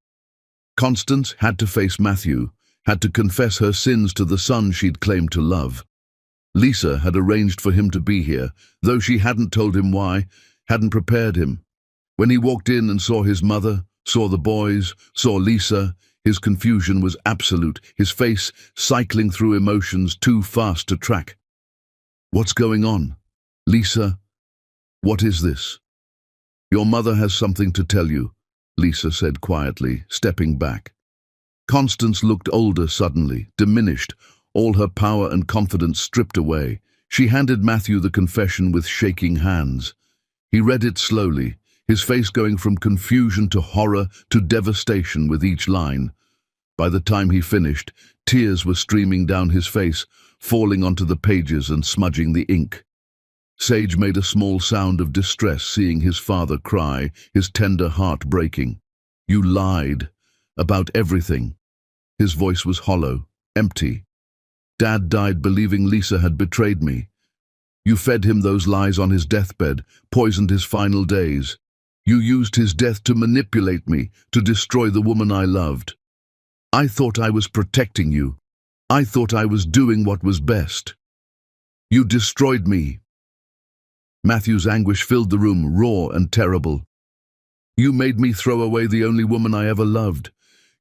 Constance had to face Matthew, had to confess her sins to the son she'd claimed to love. Lisa had arranged for him to be here, though she hadn't told him why, hadn't prepared him. When he walked in and saw his mother, saw the boys, saw Lisa, his confusion was absolute, his face cycling through emotions too fast to track. What's going on? Lisa, what is this? Your mother has something to tell you, Lisa said quietly, stepping back. Constance looked older suddenly, diminished, all her power and confidence stripped away. She handed Matthew the confession with shaking hands. He read it slowly, his face going from confusion to horror to devastation with each line. By the time he finished, tears were streaming down his face, falling onto the pages and smudging the ink. Sage made a small sound of distress seeing his father cry, his tender heart breaking. You lied. About everything. His voice was hollow, empty. Dad died believing Lisa had betrayed me. You fed him those lies on his deathbed, poisoned his final days. You used his death to manipulate me, to destroy the woman I loved. I thought I was protecting you. I thought I was doing what was best. You destroyed me." Matthew's anguish filled the room, raw and terrible. "You made me throw away the only woman I ever loved.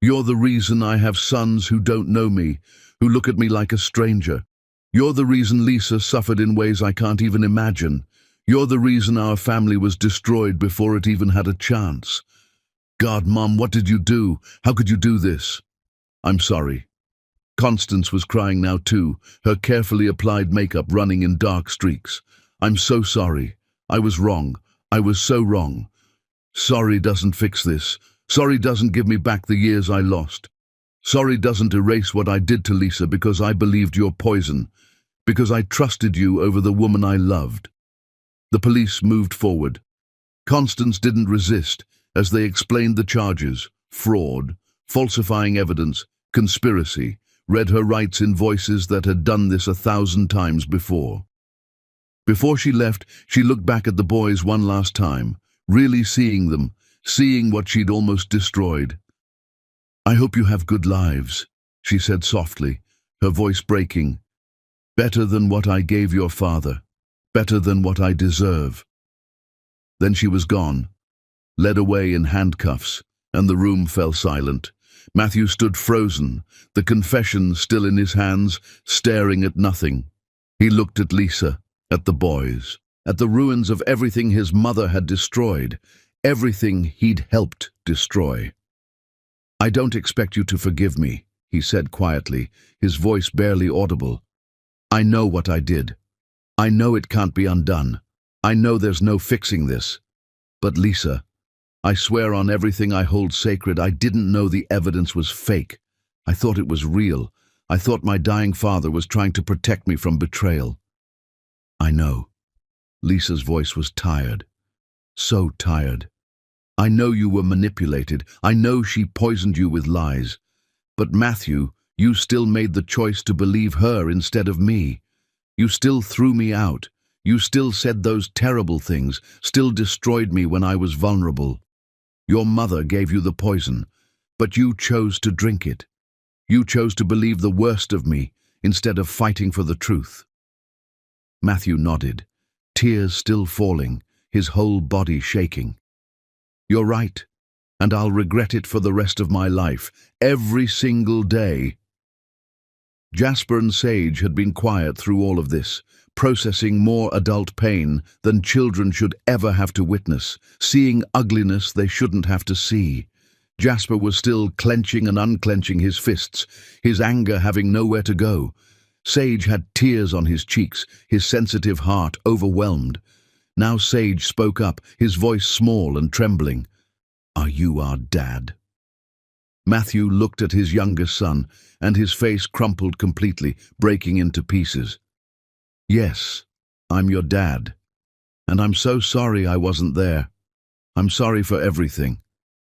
You're the reason I have sons who don't know me, who look at me like a stranger. You're the reason Lisa suffered in ways I can't even imagine. You're the reason our family was destroyed before it even had a chance. God, Mom, what did you do? How could you do this?" "I'm sorry." Constance was crying now too, her carefully applied makeup running in dark streaks. "I'm so sorry. I was wrong. I was so wrong. Sorry doesn't fix this. Sorry doesn't give me back the years I lost. Sorry doesn't erase what I did to Lisa because I believed your poison, because I trusted you over the woman I loved." The police moved forward. Constance didn't resist as they explained the charges: fraud, falsifying evidence, conspiracy, read her rights in voices that had done this 1,000 times before. Before she left, she looked back at the boys one last time, really seeing them, seeing what she'd almost destroyed. "I hope you have good lives," she said softly, her voice breaking. "Better than what I gave your father. Better than what I deserve." Then she was gone, led away in handcuffs, and the room fell silent. Matthew stood frozen, the confession still in his hands, staring at nothing. He looked at Lisa, at the boys, at the ruins of everything his mother had destroyed, everything he'd helped destroy. "I don't expect you to forgive me," he said quietly, his voice barely audible. "I know what I did. I know it can't be undone. I know there's no fixing this. But Lisa, I swear on everything I hold sacred, I didn't know the evidence was fake. I thought it was real. I thought my dying father was trying to protect me from betrayal." "I know." Lisa's voice was tired. So tired. "I know you were manipulated. I know she poisoned you with lies. But Matthew, you still made the choice to believe her instead of me. You still threw me out. You still said those terrible things, still destroyed me when I was vulnerable. Your mother gave you the poison, but you chose to drink it. You chose to believe the worst of me instead of fighting for the truth." Matthew nodded, tears still falling, his whole body shaking. "You're right, and I'll regret it for the rest of my life, every single day." Jasper and Sage had been quiet through all of this, processing more adult pain than children should ever have to witness, seeing ugliness they shouldn't have to see. Jasper was still clenching and unclenching his fists, his anger having nowhere to go. Sage had tears on his cheeks, his sensitive heart overwhelmed. Now Sage spoke up, his voice small and trembling. "Are you our dad?" Matthew looked at his youngest son, and his face crumpled completely, breaking into pieces. "Yes, I'm your dad. And I'm so sorry I wasn't there. I'm sorry for everything.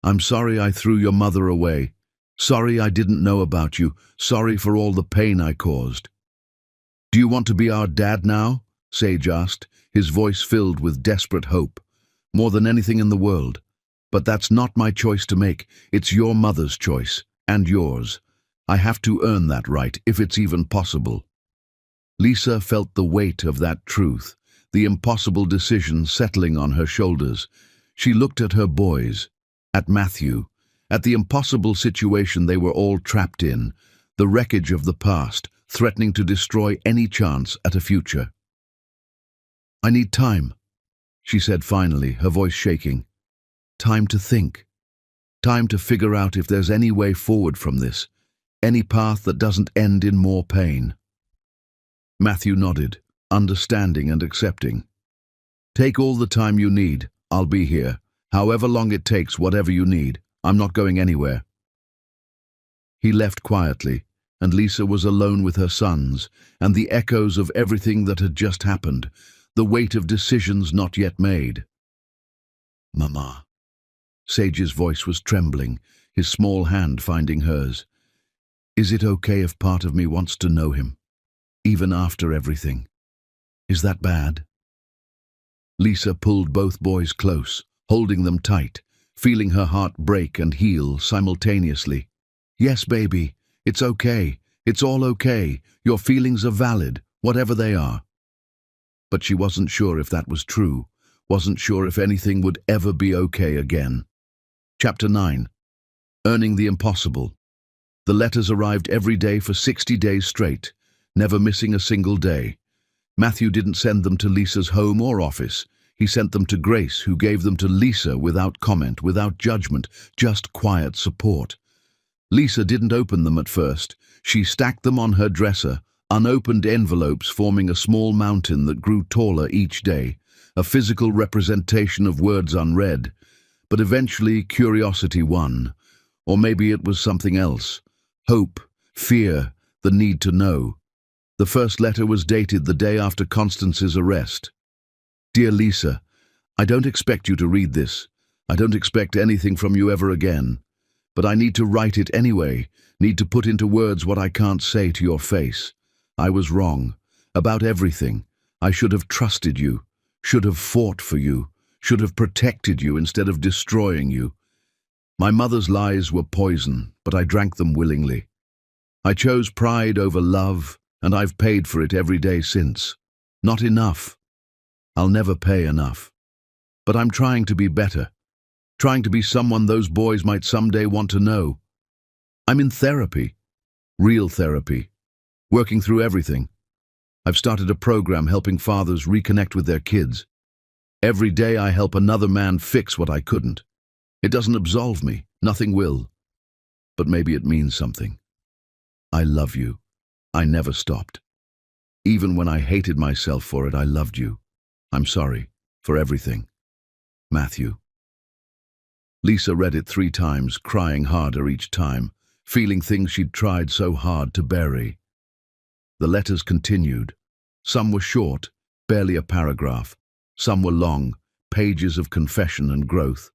I'm sorry I threw your mother away. Sorry I didn't know about you. Sorry for all the pain I caused." "Do you want to be our dad now?" Sage asked, his voice filled with desperate hope. "More than anything in the world. But that's not my choice to make. It's your mother's choice, and yours. I have to earn that right, if it's even possible." Lisa felt the weight of that truth, the impossible decision settling on her shoulders. She looked at her boys, at Matthew, at the impossible situation they were all trapped in, the wreckage of the past, threatening to destroy any chance at a future. "I need time," she said finally, her voice shaking. "Time to think. Time to figure out if there's any way forward from this, any path that doesn't end in more pain." Matthew nodded, understanding and accepting. "Take all the time you need. I'll be here. However long it takes, whatever you need. I'm not going anywhere." He left quietly, and Lisa was alone with her sons, and the echoes of everything that had just happened, the weight of decisions not yet made. "Mama." Sage's voice was trembling, his small hand finding hers. "Is it okay if part of me wants to know him? Even after everything? Is that bad?" Lisa pulled both boys close, holding them tight, feeling her heart break and heal simultaneously. Yes, baby, it's okay. It's all okay. Your feelings are valid, whatever they are. But she wasn't sure if that was true, wasn't sure if anything would ever be okay again. Chapter 9. Earning the Impossible. The letters arrived every day for 60 days straight, never missing a single day. Matthew didn't send them to Lisa's home or office. He sent them to Grace, who gave them to Lisa without comment, without judgment, just quiet support. Lisa didn't open them at first. She stacked them on her dresser, unopened envelopes forming a small mountain that grew taller each day, a physical representation of words unread. But eventually curiosity won. Or maybe it was something else. Hope, fear, the need to know. The first letter was dated the day after Constance's arrest. Dear Lisa, I don't expect you to read this. I don't expect anything from you ever again. But I need to write it anyway, need to put into words what I can't say to your face. I was wrong. About everything. I should have trusted you, should have fought for you, should have protected you instead of destroying you. My mother's lies were poison, but I drank them willingly. I chose pride over love, and I've paid for it every day since. Not enough. I'll never pay enough. But I'm trying to be better. Trying to be someone those boys might someday want to know. I'm in therapy. Real therapy. Working through everything. I've started a program helping fathers reconnect with their kids. Every day I help another man fix what I couldn't. It doesn't absolve me. Nothing will. But maybe it means something. I love you. I never stopped. Even when I hated myself for it, I loved you. I'm sorry for everything. Matthew. Lisa read it 3 times, crying harder each time, feeling things she'd tried so hard to bury. The letters continued. Some were short, barely a paragraph. Some were long, pages of confession and growth.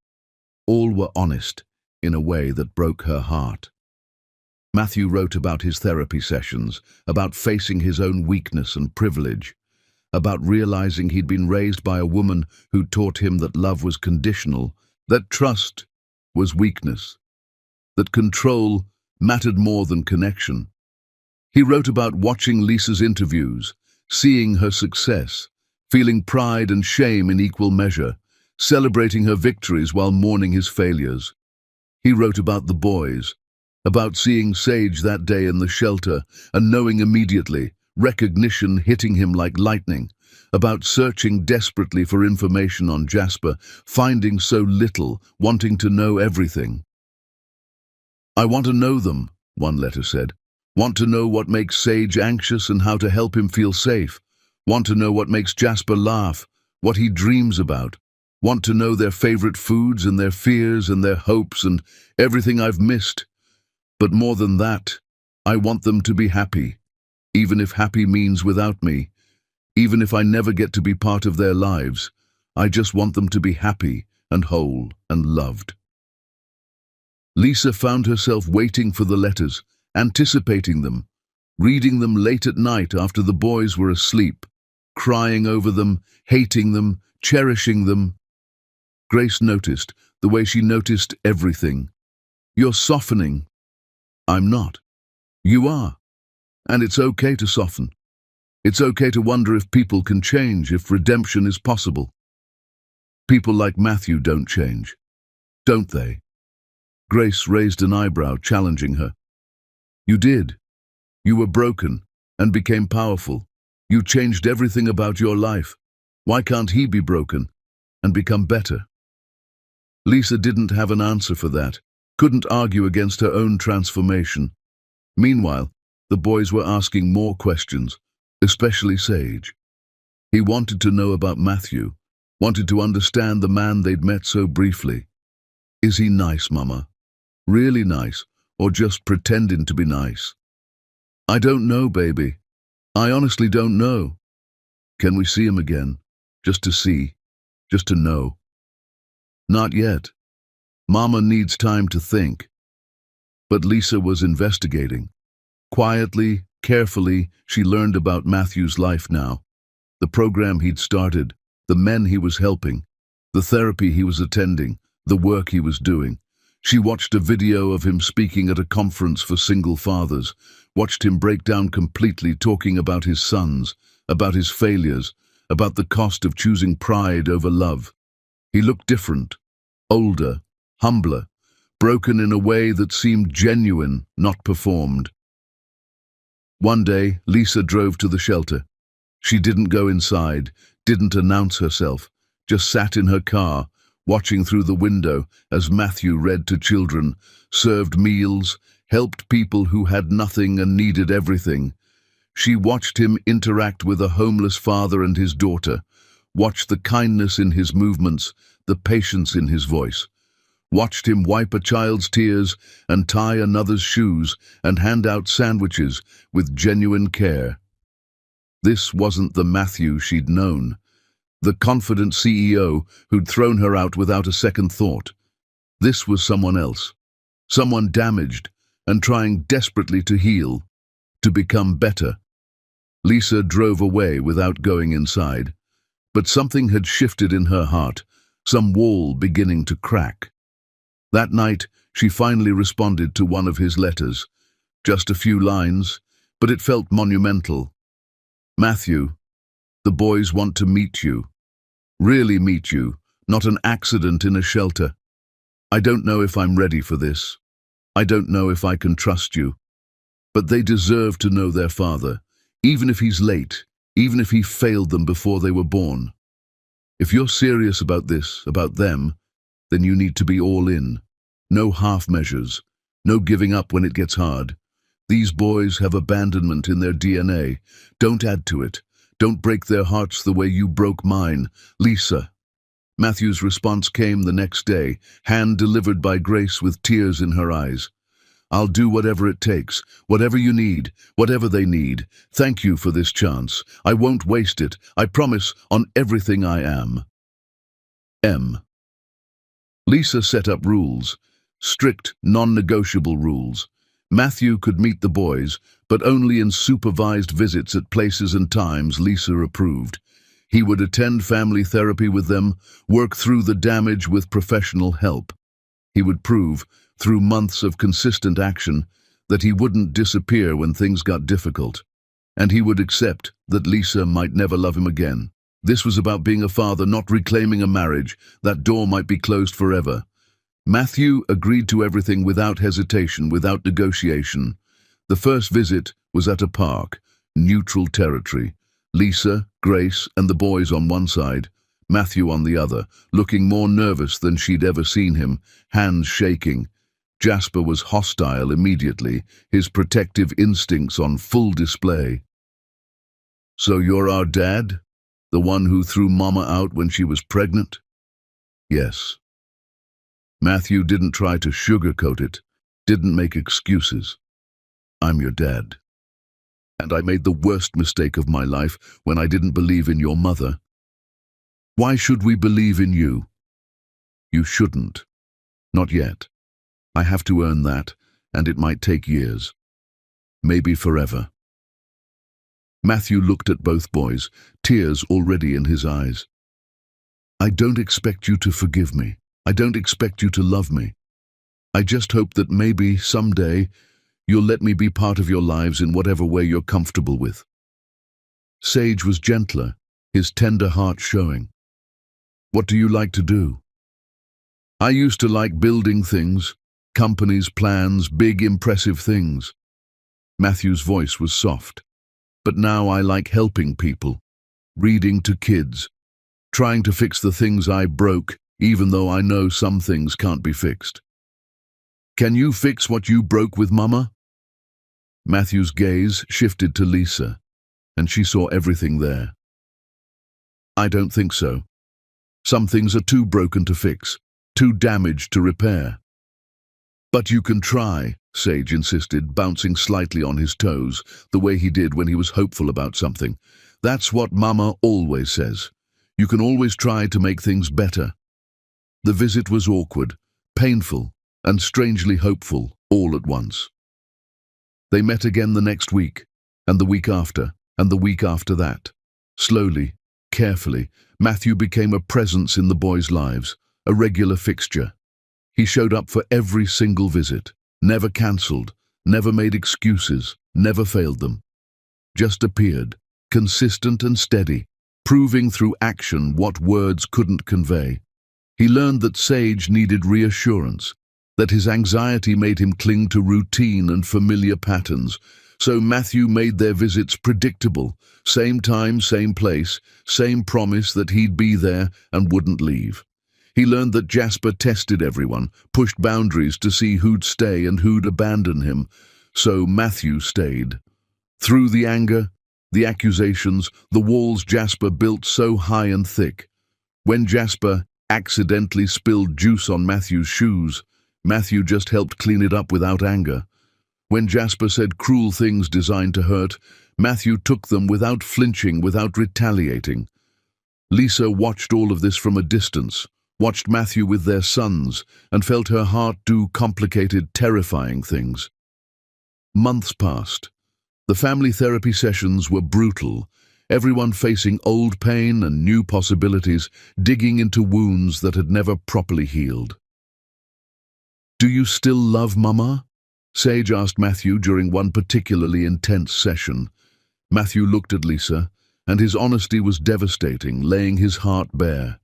All were honest, in a way that broke her heart. Matthew wrote about his therapy sessions, about facing his own weakness and privilege, about realizing he'd been raised by a woman who taught him that love was conditional, that trust was weakness, that control mattered more than connection. He wrote about watching Lisa's interviews, seeing her success, feeling pride and shame in equal measure, celebrating her victories while mourning his failures. He wrote about the boys, about seeing Sage that day in the shelter and knowing immediately, recognition hitting him like lightning, about searching desperately for information on Jasper, finding so little, wanting to know everything. I want to know them, one letter said. Want to know what makes Sage anxious and how to help him feel safe. Want to know what makes Jasper laugh, what he dreams about. Want to know their favorite foods and their fears and their hopes and everything I've missed. But more than that, I want them to be happy, even if happy means without me, even if I never get to be part of their lives. I just want them to be happy and whole and loved. Lisa found herself waiting for the letters, anticipating them, reading them late at night after the boys were asleep, crying over them, hating them, cherishing them. Grace noticed, the way she noticed everything. You're softening. I'm not. You are. And it's okay to soften. It's okay to wonder if people can change, if redemption is possible. People like Matthew don't change, don't they? Grace raised an eyebrow, challenging her. You did. You were broken and became powerful. You changed everything about your life. Why can't he be broken and become better? Lisa didn't have an answer for that, couldn't argue against her own transformation. Meanwhile, the boys were asking more questions, especially Sage. He wanted to know about Matthew, wanted to understand the man they'd met so briefly. Is he nice, Mama? Really nice, or just pretending to be nice? I don't know, baby. I honestly don't know. Can we see him again? Just to see, just to know. Not yet. Mama needs time to think. But Lisa was investigating. Quietly, carefully, she learned about Matthew's life now. The program he'd started, the men he was helping, the therapy he was attending, the work he was doing. She watched a video of him speaking at a conference for single fathers, watched him break down completely, talking about his sons, about his failures, about the cost of choosing pride over love. He looked different, older, humbler, broken in a way that seemed genuine, not performed. One day, Lisa drove to the shelter. She didn't go inside, didn't announce herself, just sat in her car, watching through the window as Matthew read to children, served meals, helped people who had nothing and needed everything. She watched him interact with a homeless father and his daughter, watched the kindness in his movements, the patience in his voice, watched him wipe a child's tears and tie another's shoes and hand out sandwiches with genuine care. This wasn't the Matthew she'd known, the confident CEO who'd thrown her out without a second thought. This was someone else, someone damaged and trying desperately to heal, to become better. Lisa drove away without going inside, but something had shifted in her heart, some wall beginning to crack. That night, she finally responded to one of his letters. Just a few lines, but it felt monumental. Matthew, the boys want to meet you. Really meet you, not an accident in a shelter. I don't know if I'm ready for this. I don't know if I can trust you. But they deserve to know their father, even if he's late, even if he failed them before they were born. If you're serious about this, about them, then you need to be all in. No half measures, no giving up when it gets hard. These boys have abandonment in their DNA. Don't add to it. Don't break their hearts the way you broke mine, Lisa. Matthew's response came the next day, hand-delivered by Grace with tears in her eyes. I'll do whatever it takes, whatever you need, whatever they need. Thank you for this chance. I won't waste it. I promise on everything I am. M. Lisa set up rules, strict, non-negotiable rules. Matthew could meet the boys, but only in supervised visits at places and times Lisa approved. He would attend family therapy with them, work through the damage with professional help. He would prove, through months of consistent action, that he wouldn't disappear when things got difficult. And he would accept that Lisa might never love him again. This was about being a father, not reclaiming a marriage. That door might be closed forever. Matthew agreed to everything without hesitation, without negotiation. The first visit was at a park, neutral territory. Lisa, Grace, and the boys on one side, Matthew on the other, looking more nervous than she'd ever seen him, hands shaking. Jasper was hostile immediately, his protective instincts on full display. So you're our dad? The one who threw Mama out when she was pregnant? Yes. Matthew didn't try to sugarcoat it, didn't make excuses. I'm your dad. And I made the worst mistake of my life when I didn't believe in your mother. Why should we believe in you? You shouldn't. Not yet. I have to earn that, and it might take years. Maybe forever. Matthew looked at both boys, tears already in his eyes. I don't expect you to forgive me. I don't expect you to love me. I just hope that maybe, someday, you'll let me be part of your lives in whatever way you're comfortable with. Sage was gentler, his tender heart showing. What do you like to do? I used to like building things, companies, plans, big, impressive things. Matthew's voice was soft. But now I like helping people, reading to kids, trying to fix the things I broke, even though I know some things can't be fixed. Can you fix what you broke with Mama? Matthew's gaze shifted to Lisa, and she saw everything there. I don't think so. Some things are too broken to fix, too damaged to repair. But you can try, Sage insisted, bouncing slightly on his toes, the way he did when he was hopeful about something. That's what Mama always says. You can always try to make things better. The visit was awkward, painful, and strangely hopeful, all at once. They met again the next week, and the week after, and the week after that. Slowly, carefully, Matthew became a presence in the boys' lives, a regular fixture. He showed up for every single visit, never cancelled, never made excuses, never failed them. Just appeared, consistent and steady, proving through action what words couldn't convey. He learned that Sage needed reassurance, that his anxiety made him cling to routine and familiar patterns, so Matthew made their visits predictable. Same time, same place, same promise that he'd be there and wouldn't leave. He learned that Jasper tested everyone, pushed boundaries to see who'd stay and who'd abandon him, so Matthew stayed. Through the anger, the accusations, the walls Jasper built so high and thick. When Jasper accidentally spilled juice on Matthew's shoes, Matthew just helped clean it up without anger. When Jasper said cruel things designed to hurt, Matthew took them without flinching, without retaliating. Lisa watched all of this from a distance, watched Matthew with their sons, and felt her heart do complicated, terrifying things. Months passed. The family therapy sessions were brutal, everyone facing old pain and new possibilities, digging into wounds that had never properly healed. "Do you still love Mama?" Sage asked Matthew during one particularly intense session. Matthew looked at Lisa, and his honesty was devastating, laying his heart bare.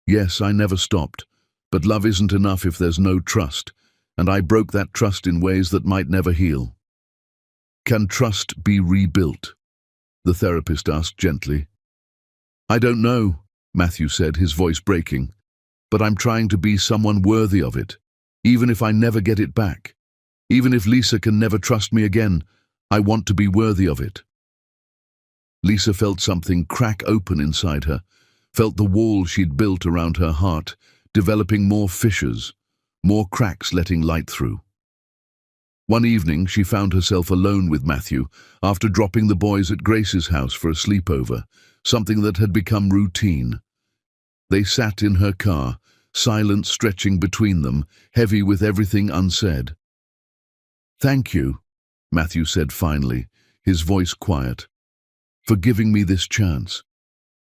"Yes, I never stopped, but love isn't enough if there's no trust, and I broke that trust in ways that might never heal." "Can trust be rebuilt?" the therapist asked gently. "I don't know," Matthew said, his voice breaking, "but I'm trying to be someone worthy of it, even if I never get it back. Even if Lisa can never trust me again, I want to be worthy of it." Lisa felt something crack open inside her, felt the wall she'd built around her heart, developing more fissures, more cracks letting light through. One evening, she found herself alone with Matthew after dropping the boys at Grace's house for a sleepover, something that had become routine. They sat in her car, silence stretching between them, heavy with everything unsaid. "Thank you," Matthew said finally, his voice quiet, "for giving me this chance,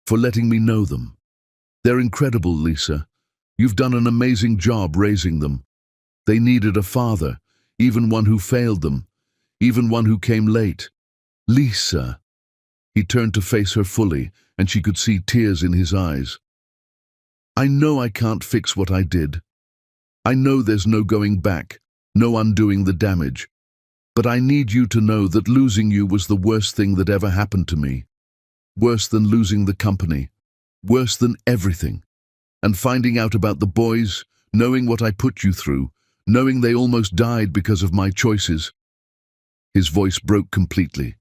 for letting me know them. They're incredible, Lisa. You've done an amazing job raising them. They needed a father, even one who failed them, even one who came late. Lisa." He turned to face her fully, and she could see tears in his eyes. "I know I can't fix what I did. I know there's no going back, no undoing the damage. But I need you to know that losing you was the worst thing that ever happened to me. Worse than losing the company. Worse than everything. And finding out about the boys, knowing what I put you through, knowing they almost died because of my choices." His voice broke completely.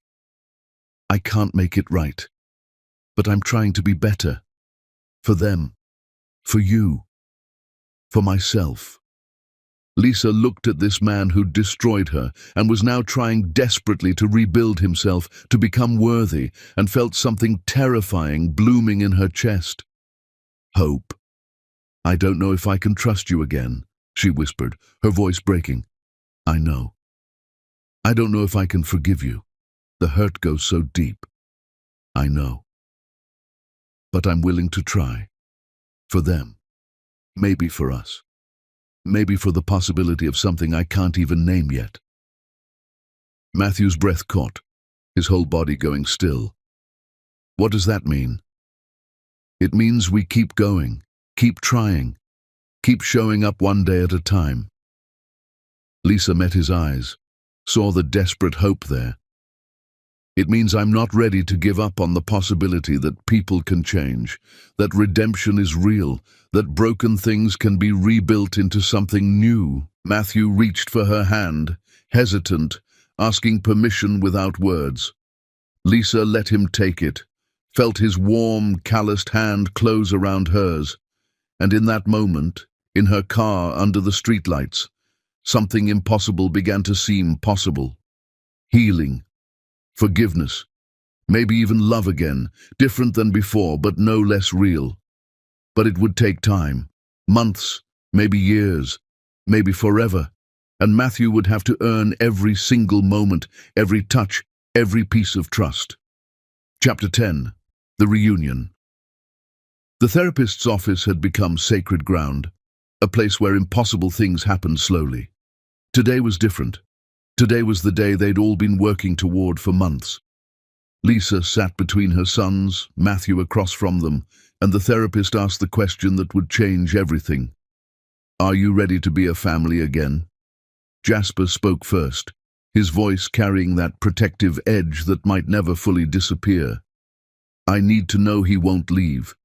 "I can't make it right. But I'm trying to be better. For them. For you. For myself." Lisa looked at this man who'd destroyed her and was now trying desperately to rebuild himself, to become worthy, and felt something terrifying blooming in her chest. "Hope. I don't know if I can trust you again," she whispered, her voice breaking. "I know. I don't know if I can forgive you. The hurt goes so deep. I know. But I'm willing to try. For them. Maybe for us. Maybe for the possibility of something I can't even name yet." Matthew's breath caught, his whole body going still. "What does that mean?" "It means we keep going, keep trying, keep showing up one day at a time." Lisa met his eyes, saw the desperate hope there. "It means I'm not ready to give up on the possibility that people can change, that redemption is real, that broken things can be rebuilt into something new." Matthew reached for her hand, hesitant, asking permission without words. Lisa let him take it, felt his warm, calloused hand close around hers, and in that moment, in her car under the streetlights, something impossible began to seem possible. Healing. Forgiveness, maybe even love again, different than before, but no less real. But it would take time, months, maybe years, maybe forever, and Matthew would have to earn every single moment, every touch, every piece of trust. Chapter 10. The Reunion. The therapist's office had become sacred ground. a place where impossible things happened slowly. Today was different. Today was the day they'd all been working toward for months. Lisa sat between her sons, Matthew across from them, and the therapist asked the question that would change everything. "Are you ready to be a family again?" Jasper spoke first, his voice carrying that protective edge that might never fully disappear. "I need to know he won't leave,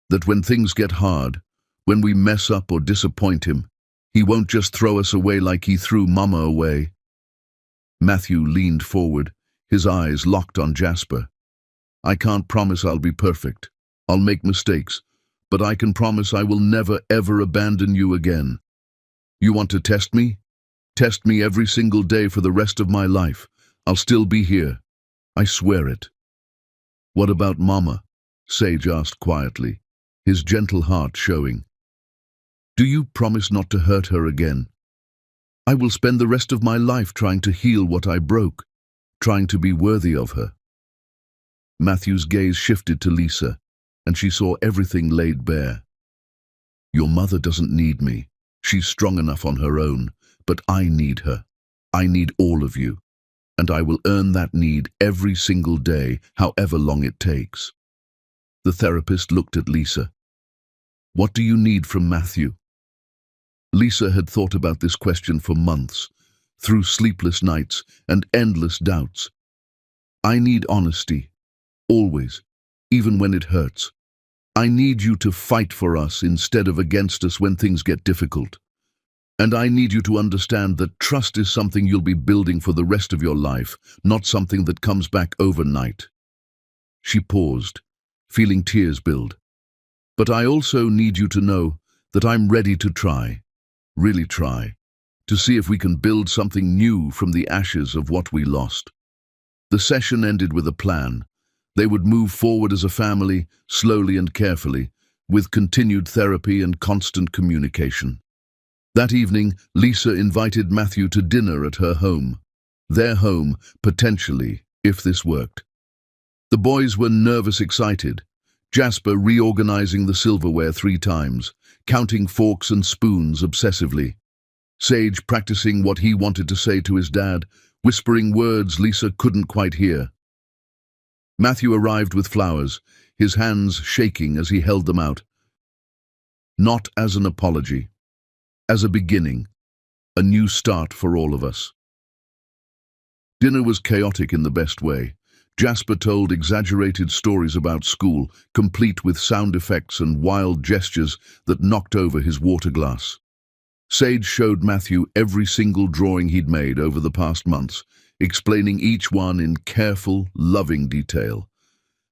that when things get hard, when we mess up or disappoint him, he won't just throw us away like he threw Mama away." Matthew leaned forward, his eyes locked on Jasper. "I can't promise I'll be perfect. I'll make mistakes, but I can promise I will never ever abandon you again. You want to test me? Test me every single day for the rest of my life. I'll still be here. I swear it." "What about Mama?" Sage asked quietly, his gentle heart showing. "Do you promise not to hurt her again?" "I will spend the rest of my life trying to heal what I broke, trying to be worthy of her." Matthew's gaze shifted to Lisa, and she saw everything laid bare. "Your mother doesn't need me. She's strong enough on her own, but I need her. I need all of you, and I will earn that need every single day, however long it takes." The therapist looked at Lisa. "What do you need from Matthew?" Lisa had thought about this question for months, through sleepless nights and endless doubts. "I need honesty, always, even when it hurts. I need you to fight for us instead of against us when things get difficult. And I need you to understand that trust is something you'll be building for the rest of your life, not something that comes back overnight." She paused, feeling tears build. "But I also need you to know that I'm ready to try, really try, to see if we can build something new from the ashes of what we lost." The session ended with a plan. They would move forward as a family, slowly and carefully, with continued therapy and constant communication. That evening, Lisa invited Matthew to dinner at her home. Their home, potentially, if this worked. The boys were nervous excited, Jasper reorganizing the silverware 3 times, counting forks and spoons obsessively. Sage practicing what he wanted to say to his dad, whispering words Lisa couldn't quite hear. Matthew arrived with flowers, his hands shaking as he held them out. Not as an apology, as a beginning, a new start for all of us. Dinner was chaotic in the best way. Jasper told exaggerated stories about school, complete with sound effects and wild gestures that knocked over his water glass. Sage showed Matthew every single drawing he'd made over the past months, explaining each one in careful, loving detail.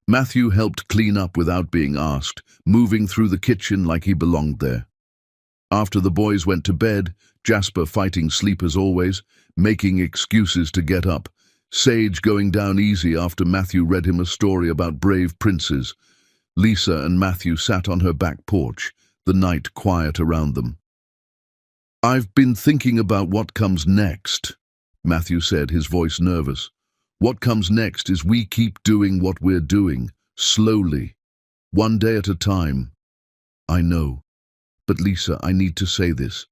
Matthew helped clean up without being asked, moving through the kitchen like he belonged there. After the boys went to bed, Jasper fighting sleep as always, making excuses to get up, Sage going down easy after Matthew read him a story about brave princes. Lisa and Matthew sat on her back porch, the night quiet around them. "I've been thinking about what comes next," Matthew said, his voice nervous. "What comes next is we keep doing what we're doing, slowly, one day at a time." "I know. But Lisa, I need to say this.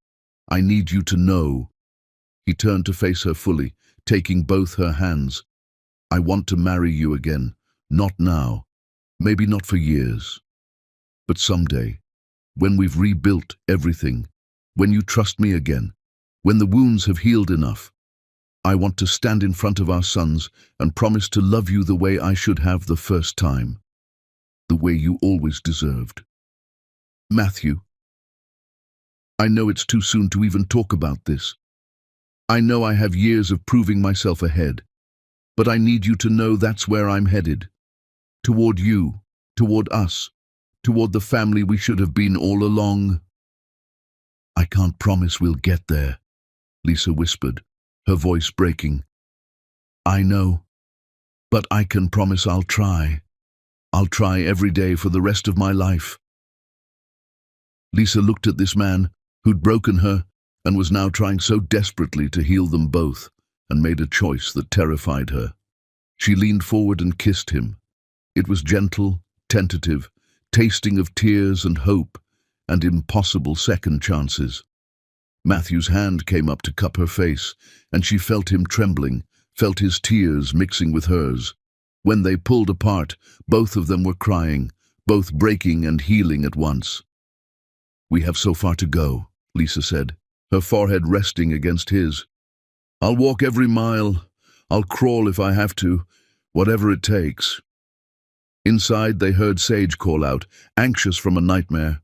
I need you to know." He turned to face her fully, taking both her hands. "I want to marry you again. Not now. Maybe not for years. But someday, when we've rebuilt everything, when you trust me again, when the wounds have healed enough, I want to stand in front of our sons and promise to love you the way I should have the first time. The way you always deserved. Matthew, I know it's too soon to even talk about this. I know I have years of proving myself ahead, but I need you to know that's where I'm headed. Toward you, toward us, toward the family we should have been all along." "I can't promise we'll get there," Lisa whispered, her voice breaking. "I know, but I can promise I'll try. I'll try every day for the rest of my life." Lisa looked at this man who'd broken her and was now trying so desperately to heal them both, and made a choice that terrified her. She leaned forward and kissed him. It was gentle, tentative, tasting of tears and hope, and impossible second chances. Matthew's hand came up to cup her face, and she felt him trembling, felt his tears mixing with hers. When they pulled apart, both of them were crying, both breaking and healing at once. "We have so far to go," Lisa said, her forehead resting against his. "I'll walk every mile. I'll crawl if I have to, whatever it takes." Inside, they heard Sage call out, anxious from a nightmare.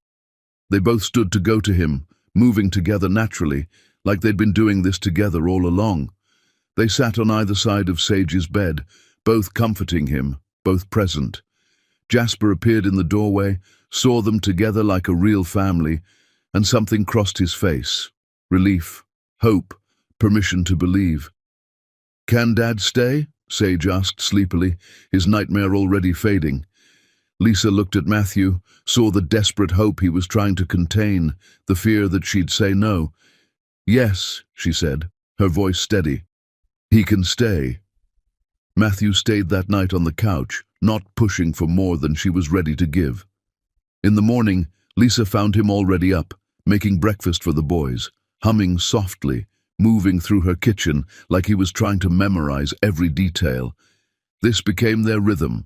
They both stood to go to him, moving together naturally, like they'd been doing this together all along. They sat on either side of Sage's bed, both comforting him, both present. Jasper appeared in the doorway, saw them together like a real family, and something crossed his face. Relief, hope, permission to believe. "Can Dad stay?" Sage asked sleepily, his nightmare already fading. Lisa looked at Matthew, saw the desperate hope he was trying to contain, the fear that she'd say no. "Yes," she said, her voice steady. "He can stay." Matthew stayed that night on the couch, not pushing for more than she was ready to give. In the morning, Lisa found him already up, making breakfast for the boys, humming softly, moving through her kitchen like he was trying to memorize every detail. This became their rhythm.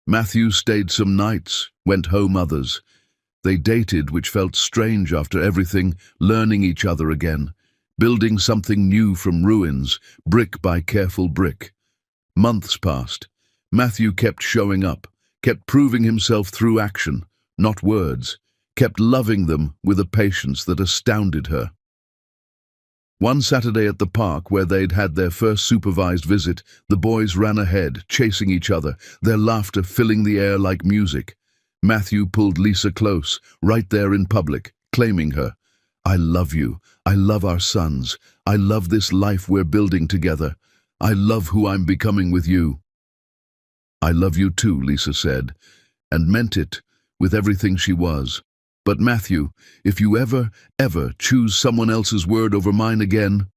Matthew stayed some nights, went home others. They dated, which felt strange after everything, learning each other again, building something new from ruins, brick by careful brick. Months passed. Matthew kept showing up, kept proving himself through action, not words, kept loving them with a patience that astounded her. One Saturday at the park, where they'd had their first supervised visit, the boys ran ahead, chasing each other, their laughter filling the air like music. Matthew pulled Lisa close, right there in public, claiming her. "I love you. I love our sons. I love this life we're building together. I love who I'm becoming with you." "I love you too," Lisa said, and meant it, with everything she was. "But Matthew, if you ever choose someone else's word over mine again,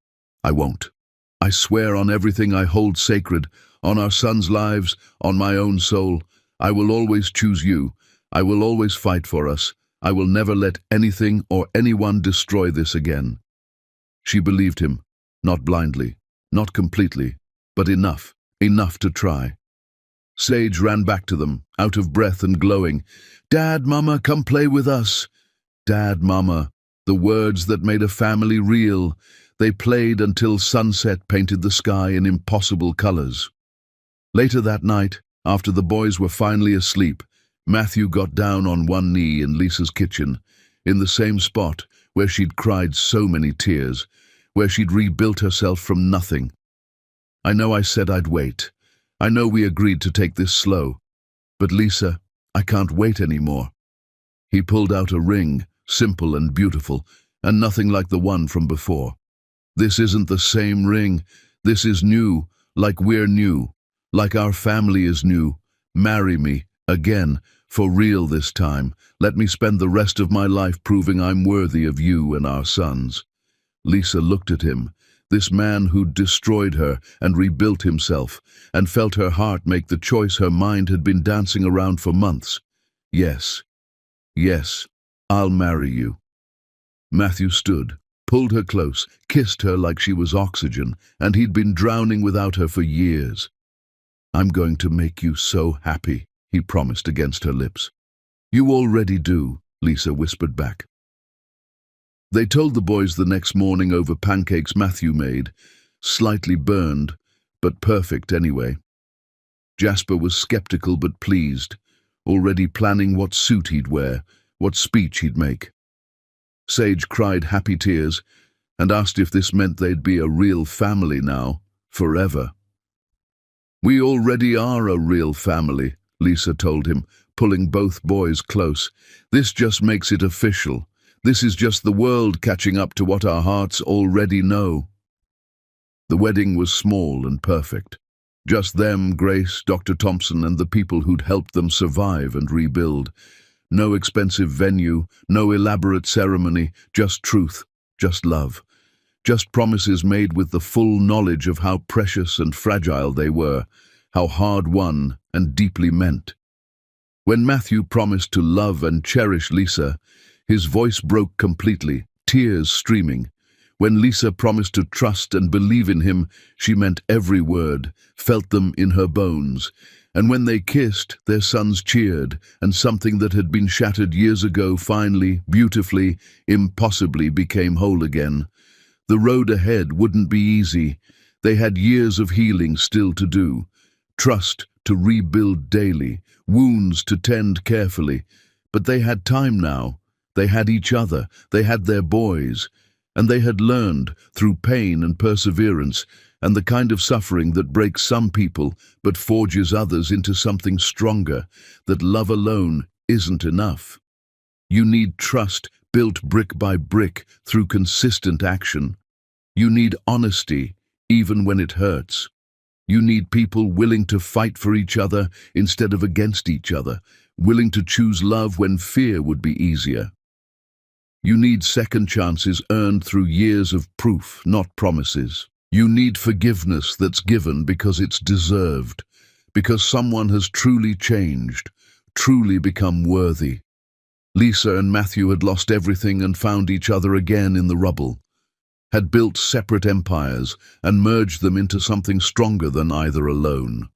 I won't. I swear on everything I hold sacred, on our sons' lives, on my own soul. I will always choose you. I will always fight for us. I will never let anything or anyone destroy this again." She believed him, not blindly, not completely, but enough to try. Sage ran back to them, out of breath and glowing. "Dad, Mama, come play with us." Dad, Mama, the words that made a family real. They played until sunset painted the sky in impossible colors. Later that night, after the boys were finally asleep, Matthew got down on one knee in Lisa's kitchen, in the same spot where she'd cried so many tears, where she'd rebuilt herself from nothing. "I know I said I'd wait. I know we agreed to take this slow. But Lisa, I can't wait anymore." He pulled out a ring, simple and beautiful, and nothing like the one from before. "This isn't the same ring. This is new, like we're new, like our family is new. Marry me, again, for real this time. Let me spend the rest of my life proving I'm worthy of you and our sons." Lisa looked at him, this man who'd destroyed her and rebuilt himself, and felt her heart make the choice her mind had been dancing around for months. Yes, I'll marry you. Matthew stood, pulled her close, kissed her like she was oxygen, and he'd been drowning without her for years. "I'm going to make you so happy," he promised against her lips. "You already do," Lisa whispered back. They told the boys the next morning over pancakes Matthew made, slightly burned, but perfect anyway. Jasper was skeptical but pleased, already planning what suit he'd wear, what speech he'd make. Sage cried happy tears and asked if this meant they'd be a real family now, forever. "We already are a real family," Lisa told him, pulling both boys close. "This just makes it official. This is just the world catching up to what our hearts already know." The wedding was small and perfect. Just them, Grace, Dr. Thompson, and the people who'd helped them survive and rebuild. No expensive venue, no elaborate ceremony, just truth, just love. Just promises made with the full knowledge of how precious and fragile they were, how hard-won and deeply meant. When Matthew promised to love and cherish Lisa, His voice broke completely, tears streaming. When Lisa promised to trust and believe in him, she meant every word, felt them in her bones. And when they kissed, their sons cheered, and something that had been shattered years ago finally, beautifully, impossibly became whole again. The road ahead wouldn't be easy. They had years of healing still to do. Trust to rebuild daily, wounds to tend carefully. But they had time now. They had each other, they had their boys, and they had learned, through pain and perseverance, and the kind of suffering that breaks some people but forges others into something stronger, that love alone isn't enough. You need trust built brick by brick through consistent action. You need honesty, even when it hurts. You need people willing to fight for each other instead of against each other, willing to choose love when fear would be easier. You need second chances earned through years of proof, not promises. You need forgiveness that's given because it's deserved, because someone has truly changed, truly become worthy. Lisa and Matthew had lost everything and found each other again in the rubble, had built separate empires and merged them into something stronger than either alone,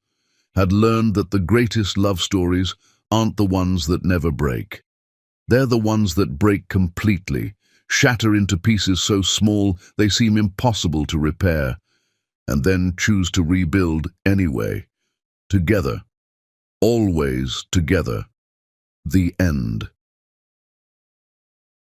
had learned that the greatest love stories aren't the ones that never break. They're the ones that break completely, shatter into pieces so small they seem impossible to repair, and then choose to rebuild anyway. Together. Always together. The end.